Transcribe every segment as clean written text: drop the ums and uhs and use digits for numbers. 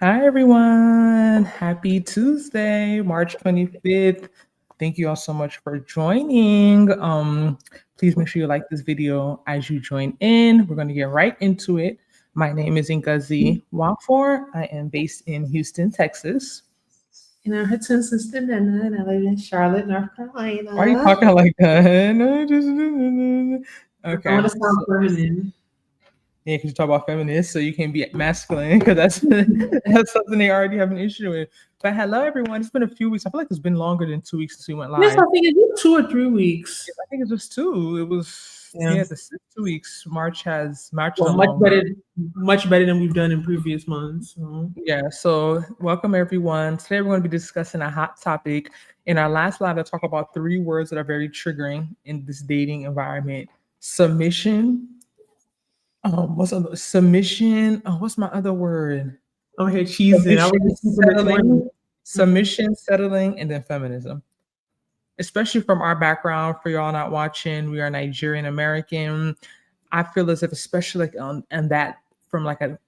Hi, everyone. Happy Tuesday, March 25th. Thank you all so much for joining. Please make sure you like this video as you join in. We're going to get right into it. My name is Ngozi Wafor. I am based in Houston, Texas. And I'm her twin sister Nana, and I live in Charlotte, North Why are you Carolina. talking like that? I want Okay. to sound feminine. Yeah, because you talk about feminists, so you can't be masculine because that's something they already have an issue with. But hello, everyone. It's been a few weeks. I feel like it's been longer than 2 weeks since we went Yes, live. I think it's 2 or 3 weeks. I think it was two. It was Yeah. the 2 weeks. March is Well, a long month. much better than we've done in previous months. So. Yeah. So welcome everyone. Today we're going to be discussing a hot topic. In our last live, I talked about three words that are very triggering in this dating environment: submission. What's other submission? Oh, what's my other word? I'm here cheesing. I was Submission, just thinking this morning. submission, settling, and then feminism. Especially from our background, for y'all not watching, we are Nigerian American. I feel as if, especially like and that from like an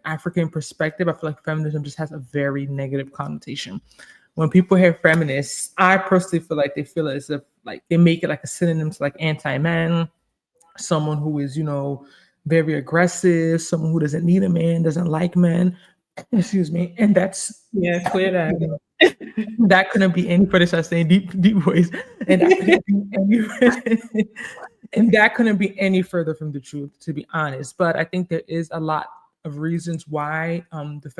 African perspective, I feel like feminism just has a very negative connotation. When people hear feminists, I personally feel like they feel as if like they make it like a synonym to like anti-man, someone who is very aggressive, someone who doesn't need a man, doesn't like men. Excuse me, and that's Yeah, clear that. that couldn't be any further. So I saying deep voice, and that couldn't be any, and that couldn't be any further from the truth, to be honest. But I think there is a lot of reasons why the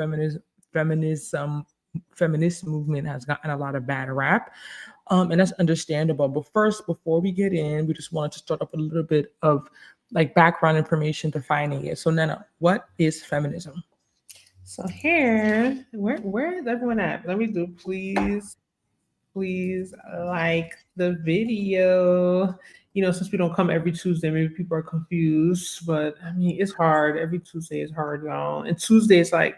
feminism feminist movement has gotten a lot of bad rap. And that's understandable. But first, before we get in, we just wanted to start up with a little bit of like background information defining it. So, Nana, what is feminism? So here, where is everyone at? Let me do please like the video. Since we don't come every Tuesday, maybe people are confused. But I mean, it's hard. Every Tuesday is hard, y'all. And Tuesday is like,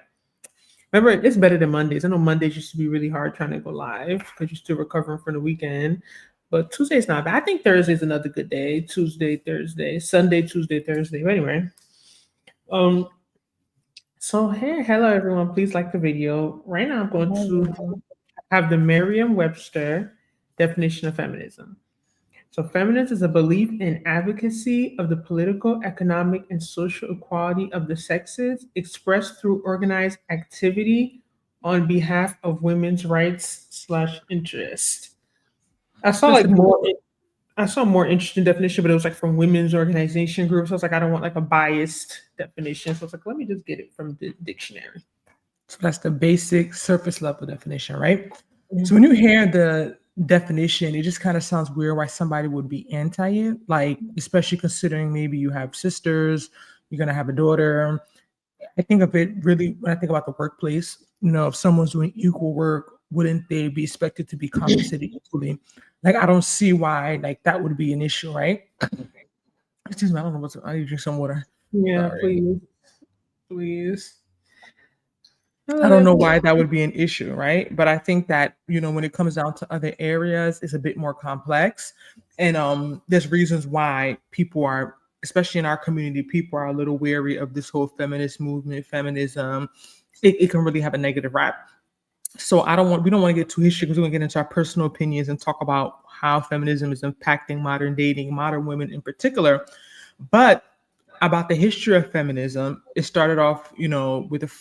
remember, it's better than Mondays. I know Mondays used to be really hard trying to go live because you're still recovering from the weekend. But Tuesday's not bad. I think Thursday's another good day. Tuesday, Thursday, Sunday, Tuesday, Thursday. But anyway, um, so hey, hello everyone. Please like the video. Right now, I'm going to have the Merriam-Webster definition of feminism. So, feminism is a belief in advocacy of the political, economic, and social equality of the sexes expressed through organized activity on behalf of women's rights slash interest. I saw That's like the more. I saw a more interesting definition, but it was like from women's organization groups. I was like, I don't want like a biased definition. So I was like, let me just get it from the dictionary. So that's the basic surface level definition, right? So when you hear the definition, it just kind of sounds weird why somebody would be anti it. Like, especially considering maybe you have sisters, you're gonna have a daughter. I think of it really when I think about the workplace, if someone's doing equal work, wouldn't they be expected to be compensated equally? Like, I don't see why like that would be an issue, right? Excuse me, I don't know I need to drink some water. Yeah, Sorry. please. I don't know why that would be an issue, right? But I think that, when it comes down to other areas, it's a bit more complex. And there's reasons why people are, especially in our community, people are a little wary of this whole feminist movement, feminism. It can really have a negative rap. So we don't want to get too history because we're gonna get into our personal opinions and talk about how feminism is impacting modern dating, modern women in particular. But about the history of feminism, it started off,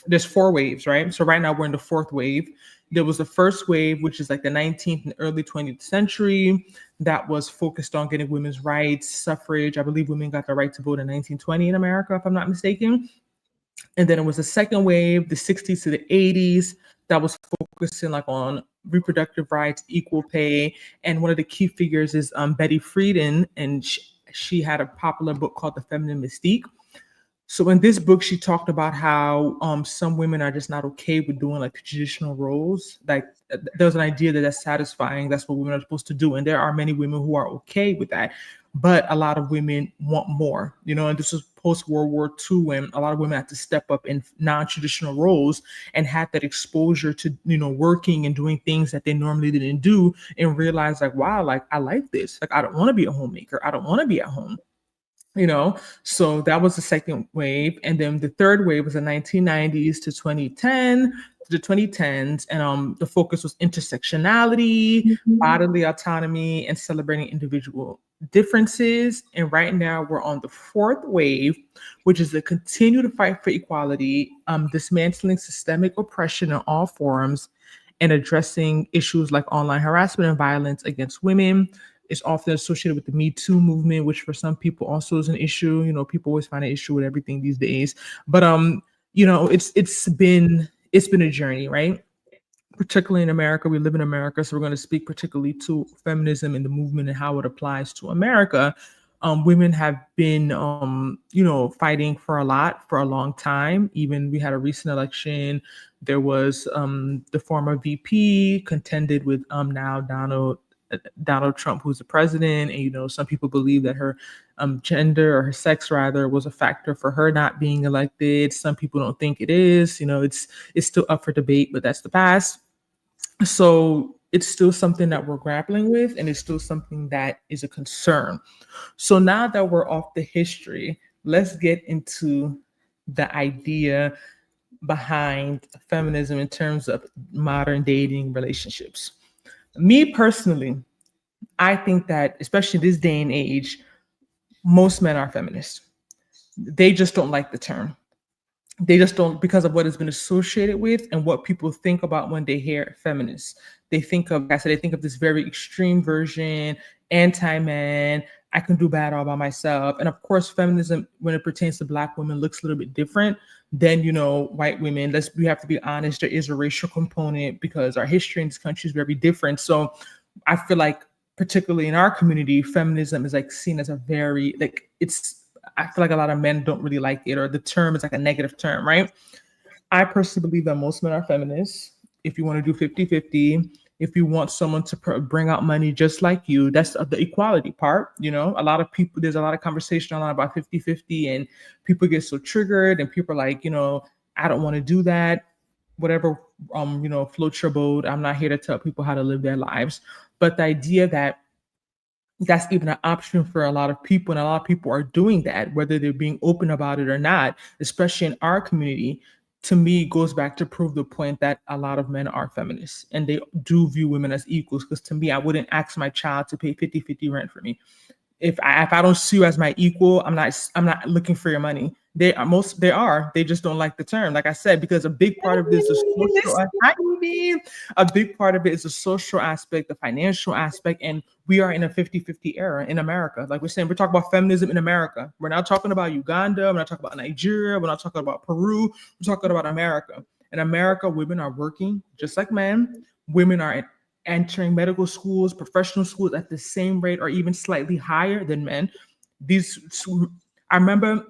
there's four waves, right? So right now we're in the fourth wave. There was the first wave, which is like the 19th and early 20th century, that was focused on getting women's rights, suffrage. I believe women got the right to vote in 1920 in America, if I'm not mistaken. And then it was the second wave, the 60s to the 80s, that was focusing like on reproductive rights, equal pay. And one of the key figures is Betty Friedan, and she had a popular book called The Feminine Mystique. So in this book, she talked about how some women are just not okay with doing like traditional roles. Like there's an idea that that's satisfying. That's what women are supposed to do. And there are many women who are okay with that. But a lot of women want more, and this was post World War II when a lot of women had to step up in non-traditional roles and had that exposure to, working and doing things that they normally didn't do and realize like, wow, like I like this. Like I don't want to be a homemaker. I don't want to be at home. you know. So that was the second wave, and then the third wave was the 1990s to 2010 to the 2010s, and the focus was intersectionality, Mhm. bodily autonomy, and celebrating individual differences. And right now we're on the fourth wave, which is to continue to fight for equality, dismantling systemic oppression in all forms, and addressing issues like online harassment and violence against women. It's often associated with the Me Too movement, which for some people also is an issue. You know, people always find an issue with everything these days. But it's been a journey, right? Particularly in America, we live in America, so we're going to speak particularly to feminism and the movement and how it applies to America. Women have been, fighting for a lot for a long time. Even we had a recent election. There was the former VP contended with now Donald Trump, who's the president, and some people believe that her gender or her sex rather was a factor for her not being elected. Some people don't think it is. It's still up for debate, but that's the past. So it's still something that we're grappling with, and it's still something that is a concern. So now that we're off the history, let's get into the idea behind feminism in terms of modern dating relationships. Me personally, I think that, especially this day and age, most men are feminists. They just don't like the term. They just don't, because of what it's been associated with and what people think about when they hear feminists. They think of, like I said, they think of this very extreme version, anti-man, I can do bad all by myself. And of course, feminism, when it pertains to Black women, looks a little bit different than, white women. We have to be honest, there is a racial component because our history in this country is very different. So I feel like, particularly in our community, feminism is like seen as a very, like, I feel like a lot of men don't really like it, or the term is like a negative term, right? I personally believe that most men are feminists. If you want to do 50-50, if you want someone to bring out money just like you, that's the equality part. A lot of people, there's a lot of conversation online about 50-50, and people get so triggered, and people are like, I don't want to do that. Whatever, floats your boat. I'm not here to tell people how to live their lives. But the idea that that's even an option for a lot of people, and a lot of people are doing that, whether they're being open about it or not, especially in our community, to me goes back to prove the point that a lot of men are feminists and they do view women as equals. Because to me, I wouldn't ask my child to pay 50-50 rent for me. If I don't see you as my equal, I'm not looking for your money. They just don't like the term, like I said, because a big part of this is social. A big part of it is the social aspect, the financial aspect, and we are in a 50-50 era in America. Like we're saying, we're talking about feminism in America. We're not talking about Uganda, we're not talking about Nigeria, we're not talking about Peru, we're talking about America. In America, women are working just like men. Women are entering medical schools, professional schools at the same rate or even slightly higher than men. These, I remember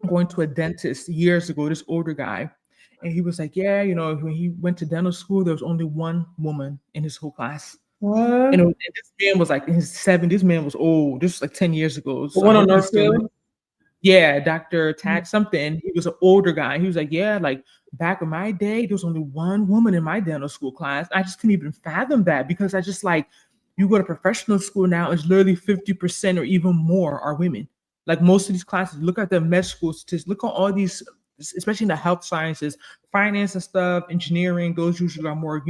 going to a dentist years ago, this older guy, and he was like, yeah, when he went to dental school, there was only one woman in his whole class. What? And this man was like in his 70s. This man was old. This was like 10 years ago. The So I one on hope he's still living. Northfield? Yeah, Dr. Tag something. He was an older guy. He was like, yeah, like back in my day, there was only one woman in my dental school class. I just couldn't even fathom that, because I just like, you go to professional school now, it's literally 50% or even more are women. Like most of these classes, look at the med school statistics, look at all these, especially in the health sciences, finance and stuff, engineering, those usually are more,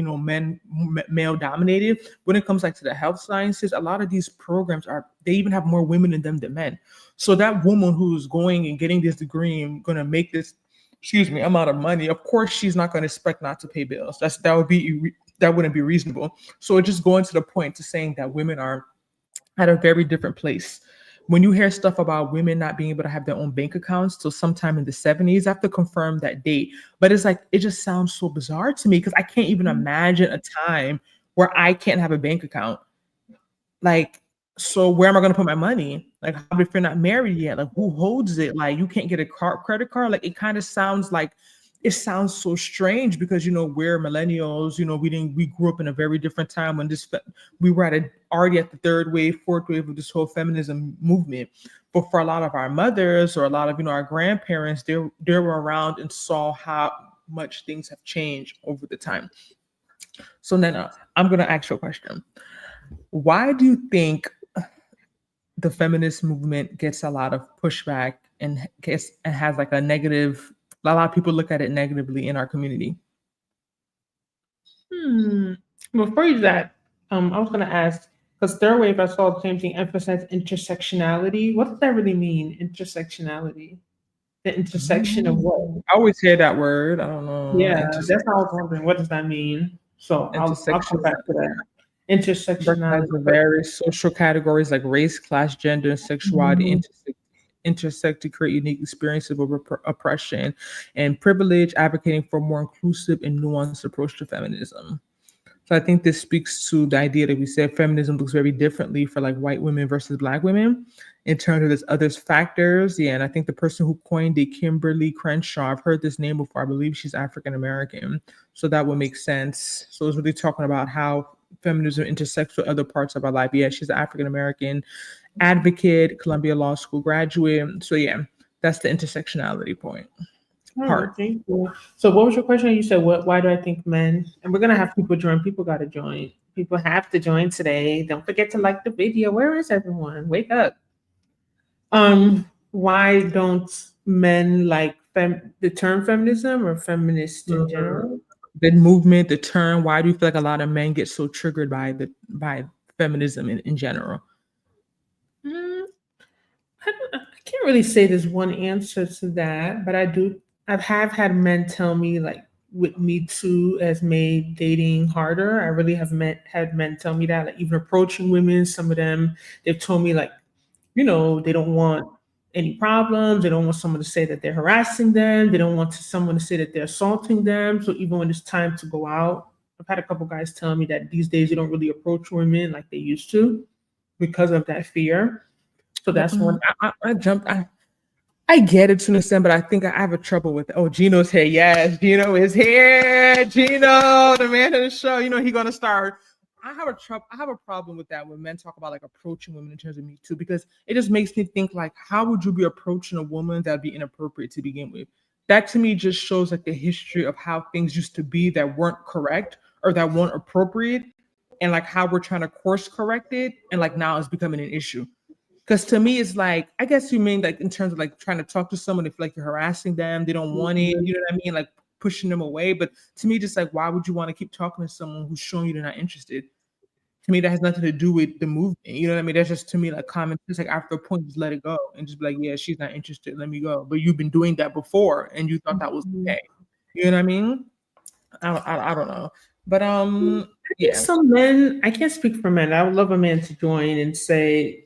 male dominated. When it comes like to the health sciences, a lot of these programs they even have more women in them than men. So that woman who's going and getting this degree and going to make this, excuse me, amount of money, of course she's not going to expect not to pay bills. That wouldn't be reasonable. So it just going to the point to saying that women are at a very different place. When you hear stuff about women not being able to have their own bank accounts till sometime in the 70s, I have to confirm that date. But it's like, it just sounds so bizarre to me, because I can't even imagine a time where I can't have a bank account. Like, so where am I going to put my money? Like, how if you're not married yet? Like, who holds it? Like, you can't get a credit card. Like, it kind of sounds like, it sounds so strange, because we're millennials. We grew up in a very different time when we were already at the third wave, fourth wave of this whole feminism movement. But for a lot of our mothers, or a lot of our grandparents, they were around and saw how much things have changed over the time. So Nana, I'm gonna ask you a question. Why do you think the feminist movement gets a lot of pushback and has like a negative. A lot of people look at it negatively in our community. Before you do that, I was gonna ask, because third wave, I saw the same thing, emphasize intersectionality. What does that really mean? Intersectionality. The intersection of what? I always hear that word. I don't know. Yeah, that's how I was wondering. What does that mean? So I'll come Intersection back to that. Intersectionality. recognizes the various social categories like race, class, gender, and sexuality Mhm. intersect to create unique experiences of oppression and privilege, advocating for a more inclusive and nuanced approach to feminism. So I think this speaks to the idea that we said feminism looks very differently for like white women versus black women in terms of this others factors. Yeah, and I think the person who coined it, Kimberly Crenshaw, I've heard this name before. I believe she's African American, so that would make sense. So it's really talking about how feminism intersects with other parts of our life. Yeah, she's an African American advocate, Columbia Law School graduate. So yeah, that's the intersectionality point All right, part. thank you. So what was your question? You said what, why do I think men, and we're gonna have people join. People gotta join. People have to join today. Don't forget to like the video. Where is everyone? Wake up. Why don't men like the term feminism or feminist in general? The movement, the term, why do you feel like a lot of men get so triggered by feminism in general? Mm, I can't really say there's one answer to that, but have had men tell me like with Me Too has made dating harder. I really have had men tell me that, like even approaching women, some of them, they've told me like, they don't want any problems. They don't want someone to say that they're harassing them. They don't want someone to say that they're assaulting them. So even when it's time to go out, I've had a couple guys tell me that these days you don't really approach women like they used to because of that fear. So that's one. I jumped. I get it to an extent, but I think I have a trouble with it. Oh, Gino's here. Yes, Gino is here. Gino, the man of the show. He's gonna start. I have a problem with that when men talk about like approaching women in terms of Me Too, because it just makes me think like, how would you be approaching a woman that'd be inappropriate to begin with? That to me just shows like the history of how things used to be that weren't correct or that weren't appropriate, and like how we're trying to course correct it, and like now it's becoming an issue. Because to me, it's like, I guess you mean like in terms of like trying to talk to someone, if like you're harassing them, they don't want it, you know what I mean? Like pushing them away. But to me, just like, why would you want to keep talking to someone who's showing you they're not interested? To me, that has nothing to do with the movement. You know what I mean? That's just to me like common. It's like after a point, just let it go and just be like, yeah, she's not interested. Let me go. But you've been doing that before, and you thought that was okay. You know what I mean? I don't know. But I think yeah. some men, I can't speak for men. I would love a man to join and say,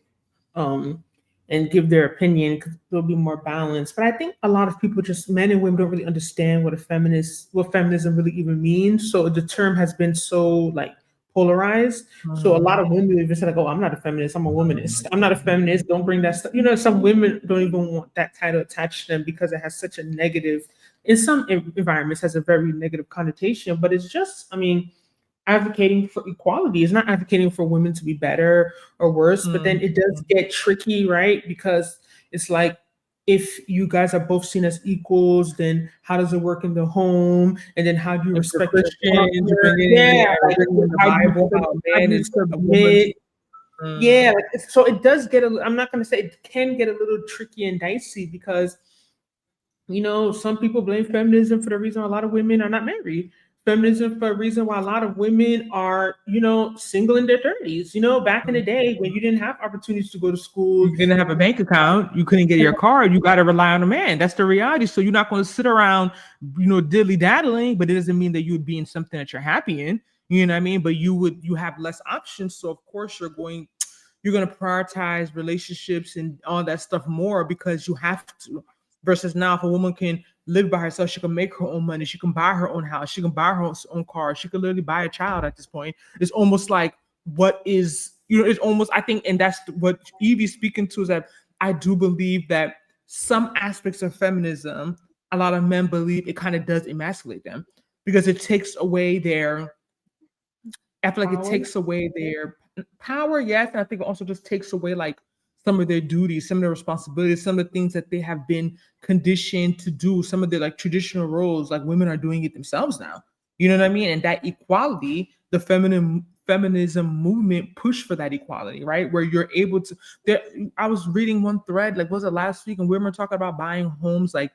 um, and give their opinion because there'll be more balance. But I think a lot of people, just men and women, don't really understand what feminism really even means. So the term has been so like polarized. So a lot of women even say like, "Oh, I'm not a feminist. I'm a womanist. I'm not a feminist. Don't bring that stuff." Some women don't even want that title attached to them because it has such a negative. In some environments, has a very negative connotation. But it's just, I mean, advocating for equality. It's not advocating for women to be better or worse, but then it does get tricky, right? Because it's like, if you guys are both seen as equals, then how does it work in the home? And then how do you respect your Christians, partner? Yeah, like, in the how do Bible, you, how how a do man you is a woman's. submit? Yeah, like, so it does get I'm not going to say it can get a little tricky and dicey because some people blame feminism for the reason a lot of women are not married. Feminism for a reason why a lot of women are, single in their 30s. Back in the day when you didn't have opportunities to go to school. You didn't have a bank account, you couldn't get your card, you got to rely on a man. That's the reality. So you're not going to sit around, dilly daddling, but it doesn't mean that you would be in something that you're happy in. You know what I mean? But you have less options. So of course you're going to prioritize relationships and all that stuff more because you have to. Versus now, if a woman can live by herself, she can make her own money, she can buy her own house, she can buy her own car, she can literally buy a child at this point. It's almost like it's almost, I think, and that's what Evie's speaking to, is that I do believe that some aspects of feminism, a lot of men believe it kind of does emasculate them because it takes away I feel like it takes away their power, yes. And I think it also just takes away like some of their duties, some of their responsibilities, some of the things that they have been conditioned to do, some of the like traditional roles, like women are doing it themselves now. You know what I mean? And that equality, the feminism movement pushed for that equality, right? Where you're able to there I was reading one thread, like was it last week, and women were talking about buying homes like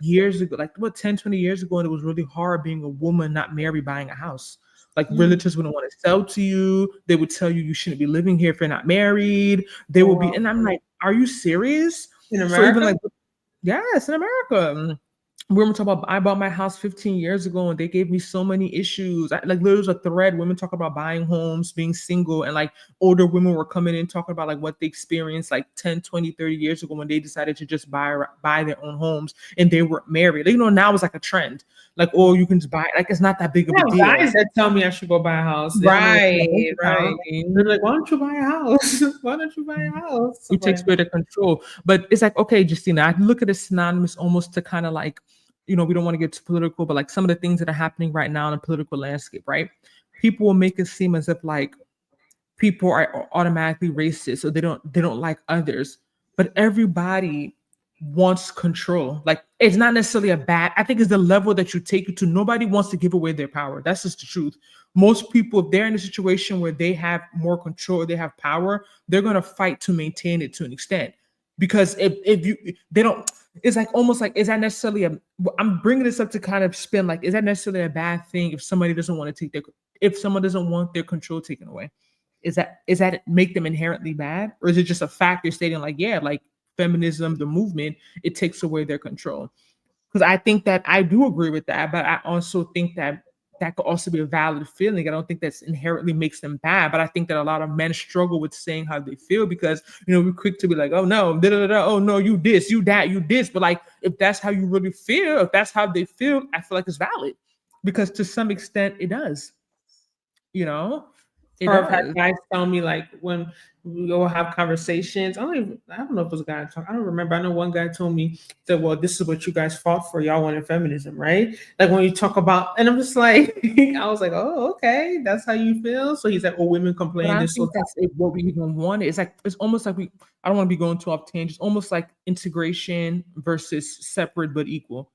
years ago, like what 10, 20 years ago, and it was really hard being a woman not married buying a house. Like realtors wouldn't want to sell to you. They would tell you you shouldn't be living here if you're not married. They Oh, will be, wow. and I'm like, are you serious? In So even America? like, yes, in America. Women talk about I bought my house 15 years ago and they gave me so many issues. Like there's a thread, women talk about buying homes, being single, and like older women were coming in talking about like what they experienced like 10, 20, 30 years ago when they decided to just buy their own homes and they were married. You know, now it's like a trend. Like, oh, you can just buy, like it's not that big of I a have deal. guys that tell me I should go buy a house. They don't know what's in the bank Right, account. right. They're like, why don't you buy a house? Why don't you buy a house? I'm It takes like, away the control. But it's like, okay, Justina, I look at it synonymous almost to kind of like, we don't want to get too political, but like some of the things that are happening right now in the political landscape, right? People will make it seem as if like people are automatically racist or they don't like others, but everybody wants control. Like it's not necessarily a bad, I think it's the level that you take it to. Nobody wants to give away their power. That's just the truth. Most people, if they're in a situation where they have more control, they have power, they're going to fight to maintain it to an extent. Because if you they don't, it's like almost like, is that necessarily a, I'm bringing this up to kind of spin like, is that necessarily a bad thing if somebody doesn't want to take their, if someone doesn't want their control taken away? Is that make them inherently bad, or is it just a fact you're stating like, yeah, like feminism, the movement, it takes away their control? Because I think that I do agree with that, but I also think that that could also be a valid feeling. I don't think that's inherently makes them bad, but I think that a lot of men struggle with saying how they feel because we're quick to be like, oh no, da, da, da, da, oh no, you this, you that, you this. But like, if that's how you really feel, if that's how they feel, I feel like it's valid because to some extent it does. You know, it or I've had does. guys tell me like when we go have conversations. I don't know if it was a guy talk. I don't remember. I know one guy told me that, well, this is what you guys fought for. Y'all wanted feminism, right? Like when you talk about, and I'm just like, I was like, oh, okay, that's how you feel. So he's like, oh, women But complain I don't this so think that's what we even wanted. It's like it's almost like I don't want to be going too off tangent. It's almost like integration versus separate but equal.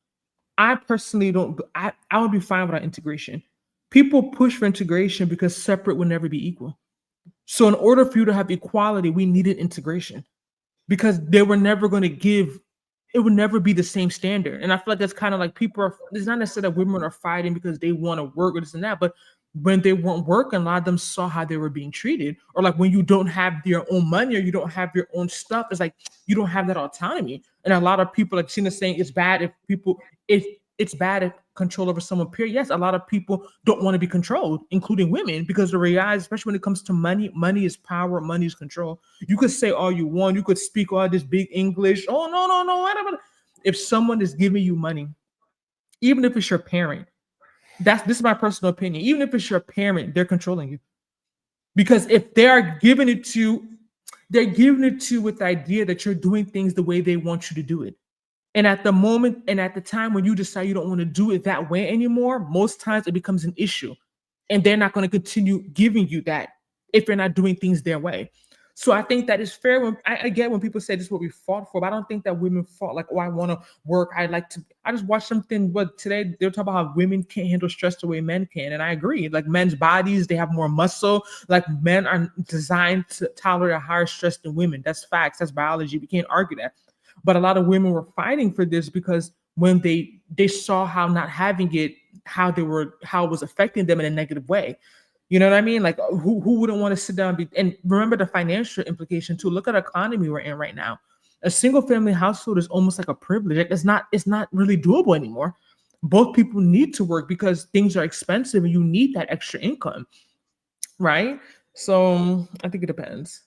I personally don't. I would be fine without integration. People push for integration because separate would never be equal. So in order for you to have equality, we needed integration because they were never going to give, it would never be the same standard. And I feel like that's kind of like people are, it's not necessarily that women are fighting because they want to work with this and that, but when they weren't working, a lot of them saw how they were being treated. Or like when you don't have your own money or you don't have your own stuff, it's like you don't have that autonomy. And a lot of people, like Tina saying, it's bad if people, if it's bad if control over someone, period. Yes, a lot of people don't want to be controlled, including women, because the reality, especially when it comes to money, money is power, money is control. You could say all you want, you could speak all this big English. Oh, no, no, no, whatever. If someone is giving you money, even if it's your parent, this is my personal opinion. Even if it's your parent, they're controlling you. Because if they are giving it to, they're giving it to with the idea that you're doing things the way they want you to do it. And at the moment and at the time when you decide you don't want to do it that way anymore, most times it becomes an issue. And they're not going to continue giving you that if you're not doing things their way. So I think that is fair. When I get when people say this is what we fought for, but I don't think that women fought like, oh, I want to work. I like to. I just watched something. But today they're talking about how women can't handle stress the way men can, and I agree. Like men's bodies, they have more muscle. Like men are designed to tolerate a higher stress than women. That's facts. That's biology. We can't argue that. But a lot of women were fighting for this because when they saw how not having it, how it was affecting them in a negative way. You know what I mean? Like who wouldn't want to sit down and remember the financial implication too. Look at the economy we're in right now. A single family household is almost like a privilege. Like it's not really doable anymore. Both people need to work because things are expensive and you need that extra income, right? So I think it depends.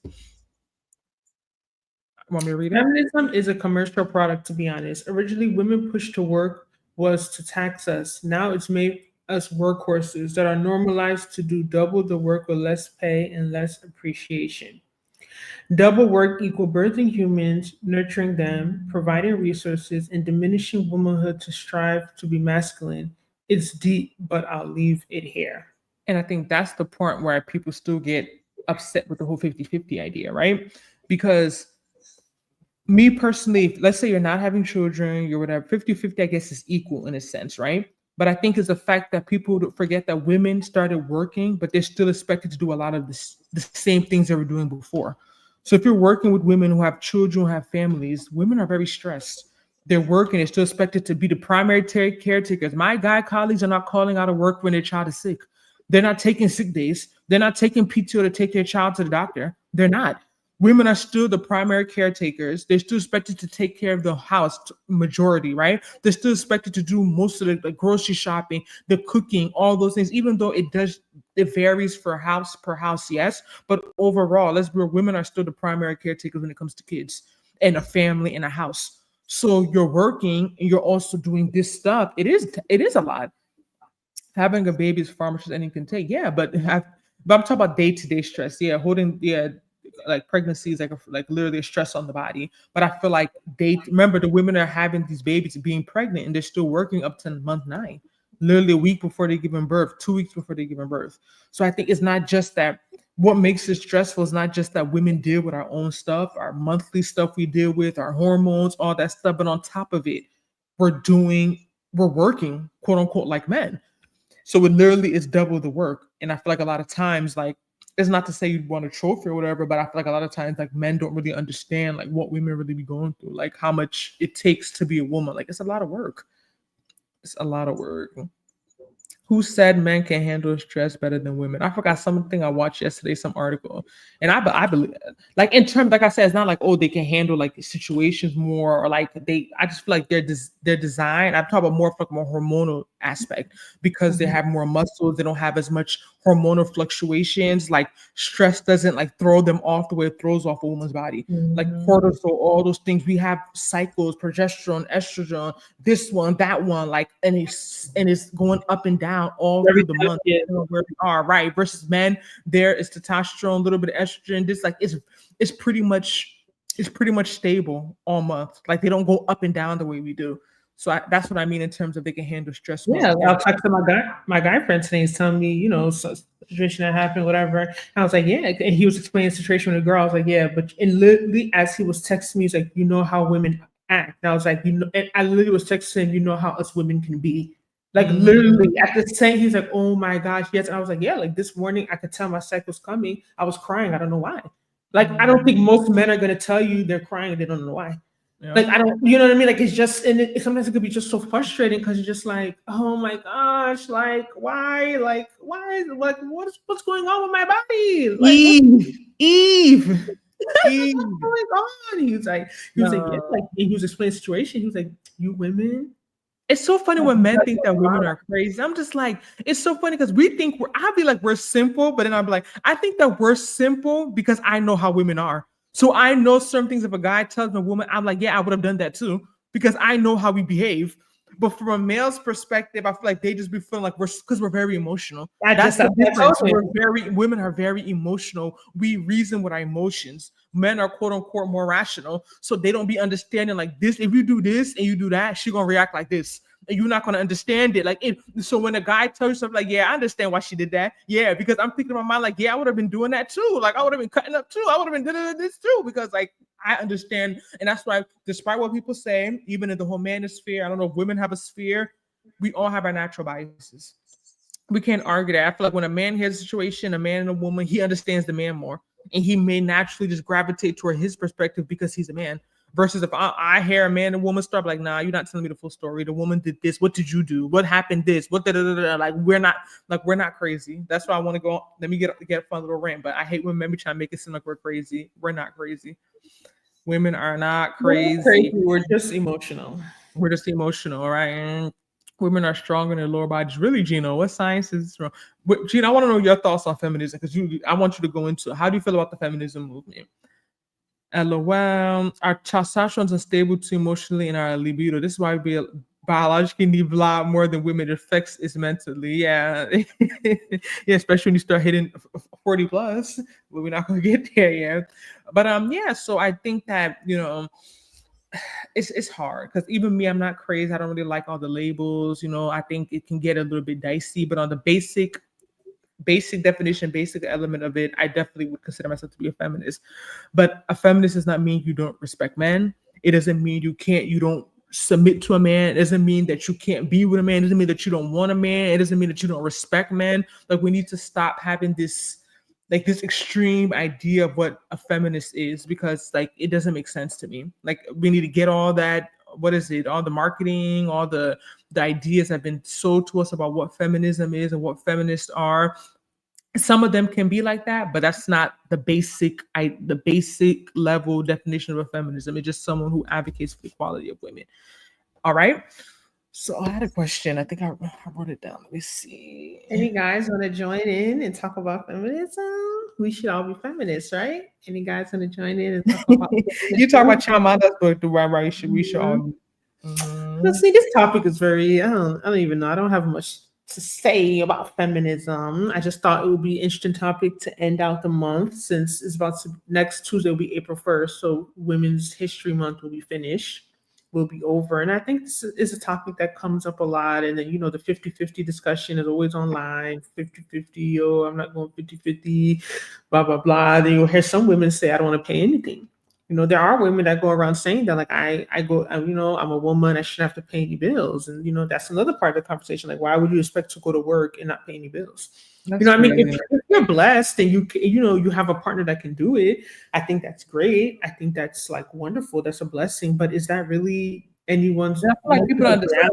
Want me to read it? feminism is a commercial product, to be honest. Originally, women pushed to work was to tax us. Now it's made us workhorses that are normalized to do double the work with less pay and less appreciation. Double work equal birthing humans, nurturing them, providing resources, and diminishing womanhood to strive to be masculine. It's deep, but I'll leave it here. And I think that's the point where people still get upset with the whole 50-50 idea, right? Because me personally, let's say you're not having children, you're whatever, 50-50, I guess, is equal in a sense, right? But I think it's the fact that people forget that women started working, but they're still expected to do a lot of the same things they were doing before. So if you're working with women who have children, who have families, women are very stressed. They're working, they're still expected to be the primary caretakers. My guy colleagues are not calling out of work when their child is sick. They're not taking sick days. They're not taking PTO to take their child to the doctor. They're not. Women are still the primary caretakers. They're still expected to take care of the house majority, right? They're still expected to do most of the grocery shopping, the cooking, all those things, even though it varies for house per house, yes. But overall, let's be real, women are still the primary caretakers when it comes to kids and a family and a house. So you're working and you're also doing this stuff. It is a lot. Having a baby is far much as anyone can take. Yeah, but I'm talking about day-to-day stress. Yeah, holding, yeah, like pregnancy is like literally a stress on the body. But I feel like they remember the women are having these babies, being pregnant, and they're still working up to month 9, literally a week before they giving birth, 2 weeks before they giving birth. So I think it's not just that. What makes it stressful is not just that women deal with our own stuff, our monthly stuff we deal with, our hormones, all that stuff. But on top of it, we're working, quote unquote, like men. So it literally is double the work. And I feel like a lot of times, like, it's not to say you want a trophy or whatever, but I feel like a lot of times, like, men don't really understand like what women really be going through, like how much it takes to be a woman. Like, it's a lot of work. It's a lot of work. Who said men can handle stress better than women? I forgot something I watched yesterday, some article, and I believe, like, in terms, like I said, it's not like, oh, they can handle like situations more, or like they. I just feel like their design. I'm talking about more from a hormonal aspect, because they Mhm. have more muscles. They don't have as much hormonal fluctuations. Like, stress doesn't like throw them off the way it throws off a woman's body. Like Mhm. cortisol, all those things. We have cycles, progesterone, estrogen, this one, that one, like, and it's going up and down all Very through the month, delicate. depending on where we are, right? Versus men, there is testosterone, a little bit of estrogen. This, like, it's pretty much stable all month. Like, they don't go up and down the way we do. So that's what I mean in terms of they can handle stress more. Yeah, But I their was talking to my guy friend today. He's telling me, so situation that happened, whatever. And I was like, yeah. And he was explaining the situation with the girl. I was like, yeah, but and literally as he was texting me, he's like, you know how women act. And I was like, and I literally was texting him, you know how us women can be. Like mm, literally at the same, he's like, oh my gosh, yes. And I was like, yeah, like this morning I could tell my cycle's coming. I was crying. I don't know why. Like I don't think mm, most men are gonna tell you they're crying. They don't know why. yeah. Like I don't, you know what I mean? Like it's just, and sometimes it could be just so frustrating because you're just like, oh my gosh, like why, like what's going on with my body? Like what's Eve, Eve. going on? He was like, yeah, like No. and he was explaining the situation. He was like, you women It's so funny have when men like think a that lot women of are crazy. I'm just like, it's so funny because we think I'll be like, we're simple, but then I'll be like, I think that we're simple because I know how women are. So I know certain things. If a guy tells a woman, I'm like, yeah, I would have done that too because I know how we behave. But from a male's perspective, I feel like they just be feeling like we're very emotional. That's the I told difference. him. Women are very emotional. We reason with our emotions. Men are quote unquote more rational. So they don't be understanding like this. If you do this and you do that, she gonna react like this. And you're not gonna understand it. Like so when a guy tells you something like, yeah, I understand why she did that. Yeah, because I'm thinking in my mind, like, yeah, I would have been doing that too. Like I would have been cutting up too. I would have been doing this too. Because like I understand, and that's why, despite what people say, even in the whole manosphere, I don't know if women have a sphere, we all have our natural biases. We can't argue that. I feel like when a man hears a situation, a man and a woman, he understands the man more, and he may naturally just gravitate toward his perspective because he's a man. Versus if I hear a man and woman start like, nah, you're not telling me the full story. The woman did this. What did you do? What happened? This. What? Da, da, da, da. We're not crazy. That's why I want to go. Let me get a fun little rant. But I hate when men be trying to make it seem like we're crazy. We're not crazy. Women are not We're not crazy. crazy. We're just emotional. We're just emotional, right? And women are stronger in their lower bodies. Really, Gino, what science is wrong? Gino, I want to know your thoughts on feminism because I want you to go into it. How do you feel about the feminism movement? LOL. Our testosterone is unstable too emotionally in our libido. This is why we biologically need blood more than women. It affects us mentally. Yeah. Yeah, especially when you start hitting 40 plus. But we're not gonna get there yet. But yeah, so I think that it's hard because even me, I'm not crazy. I don't really like all the labels. I think it can get a little bit dicey, but on the basic definition, basic element of it, I definitely would consider myself to be a feminist. But a feminist does not mean you don't respect men. It doesn't mean you don't submit to a man. It doesn't mean that you can't be with a man. It doesn't mean that you don't want a man. It doesn't mean that you don't respect men. Like, we need to stop having this, like, this extreme idea of what a feminist is, because like it doesn't make sense to me. Like, we need to get all that, what is it, all the marketing, all the ideas have been sold to us about what feminism is and what feminists are. Some of them can be like that, but that's not the basic level definition of a feminism. It's just someone who advocates for the equality of women. All right. So I had a question. I think I wrote it down. Let me see. Any guys want to join in and talk about feminism? We should all be feminists, right? Any guys want to join in and talk about you talk about Chimamanda's book, the right? We should all. See, this topic is very, I don't even know. I don't have much to say about feminism. I just thought it would be an interesting topic to end out the month, since it's about to, next Tuesday will be April 1st. So Women's History Month will be finished, will be over. And I think this is a topic that comes up a lot. And then, you know, the 50-50 discussion is always online, 50-50, oh, I'm not going 50-50, blah, blah, blah. Then you'll hear some women say, I don't want to pay anything. You know, there are women that go around saying that, like, I'm a woman, I shouldn't have to pay any bills. And, you know, that's another part of the conversation. Like, why would you expect to go to work and not pay any bills? That's, you know what I mean? If you're blessed and you have a partner that can do it, I think that's great. I think that's like wonderful. That's a blessing. But is that really anyone's? Like, people understand.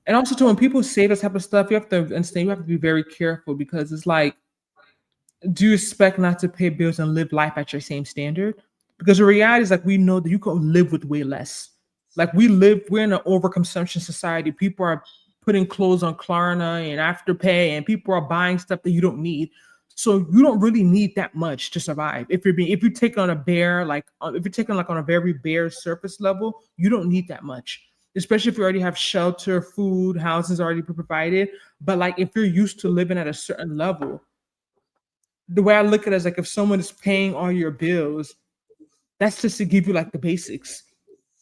And also, too, when people say this type of stuff, you have to understand, you have to be very careful, because it's like, do you expect not to pay bills and live life at your same standard? Because the reality is, like, we know that you can live with way less. Like, we're in an overconsumption society. People are putting clothes on Klarna and Afterpay, and people are buying stuff that you don't need. So you don't really need that much to survive. If you're taking on a very bare surface level, you don't need that much. Especially if you already have shelter, food, houses already provided. But like, if you're used to living at a certain level, the way I look at it is like, if someone is paying all your bills, that's just to give you like the basics.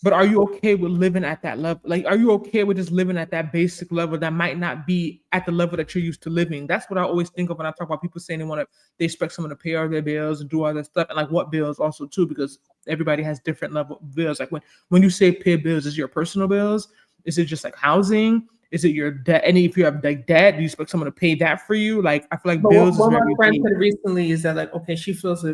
But are you okay with living at that level? Like, are you okay with just living at that basic level that might not be at the level that you're used to living? That's what I always think of when I talk about people saying they expect someone to pay all their bills and do all that stuff. And like, what bills also too, because everybody has different level of bills. Like, when you say pay bills, is it your personal bills? Is it just like housing? Is it your debt? And if you have like debt, do you expect someone to pay that for you? Like, I feel like bills is very big. What my friend said recently is that, like, okay, she feels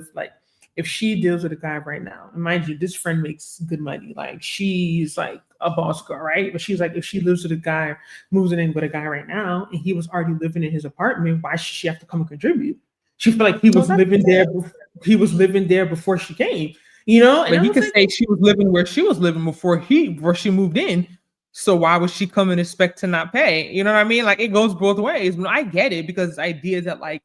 if she deals with a guy right now, and mind you, this friend makes good money. Like, she's like a boss girl, right? But she's like, if she lives with a guy, moves in with a guy right now, and he was already living in his apartment, why should she have to come and contribute? She feel like he was living there. He was living there before she came. You know, and he could say she was living where she was living before she moved in. So why would she come and expect to not pay? You know what I mean? Like, it goes both ways. I get it, because the idea is that like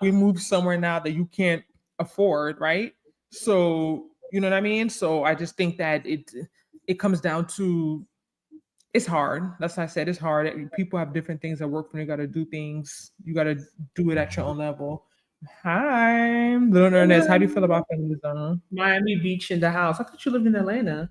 we move somewhere now that you can't afford, right? So, you know what I mean? So I just think that it comes down to, it's hard. That's why I said it's hard. People have different things that work for them. You got to do things. You got to do it at your own level. Hi, Little Ernest. How do you feel about feminism? Miami Beach in the house. I thought you lived in Atlanta.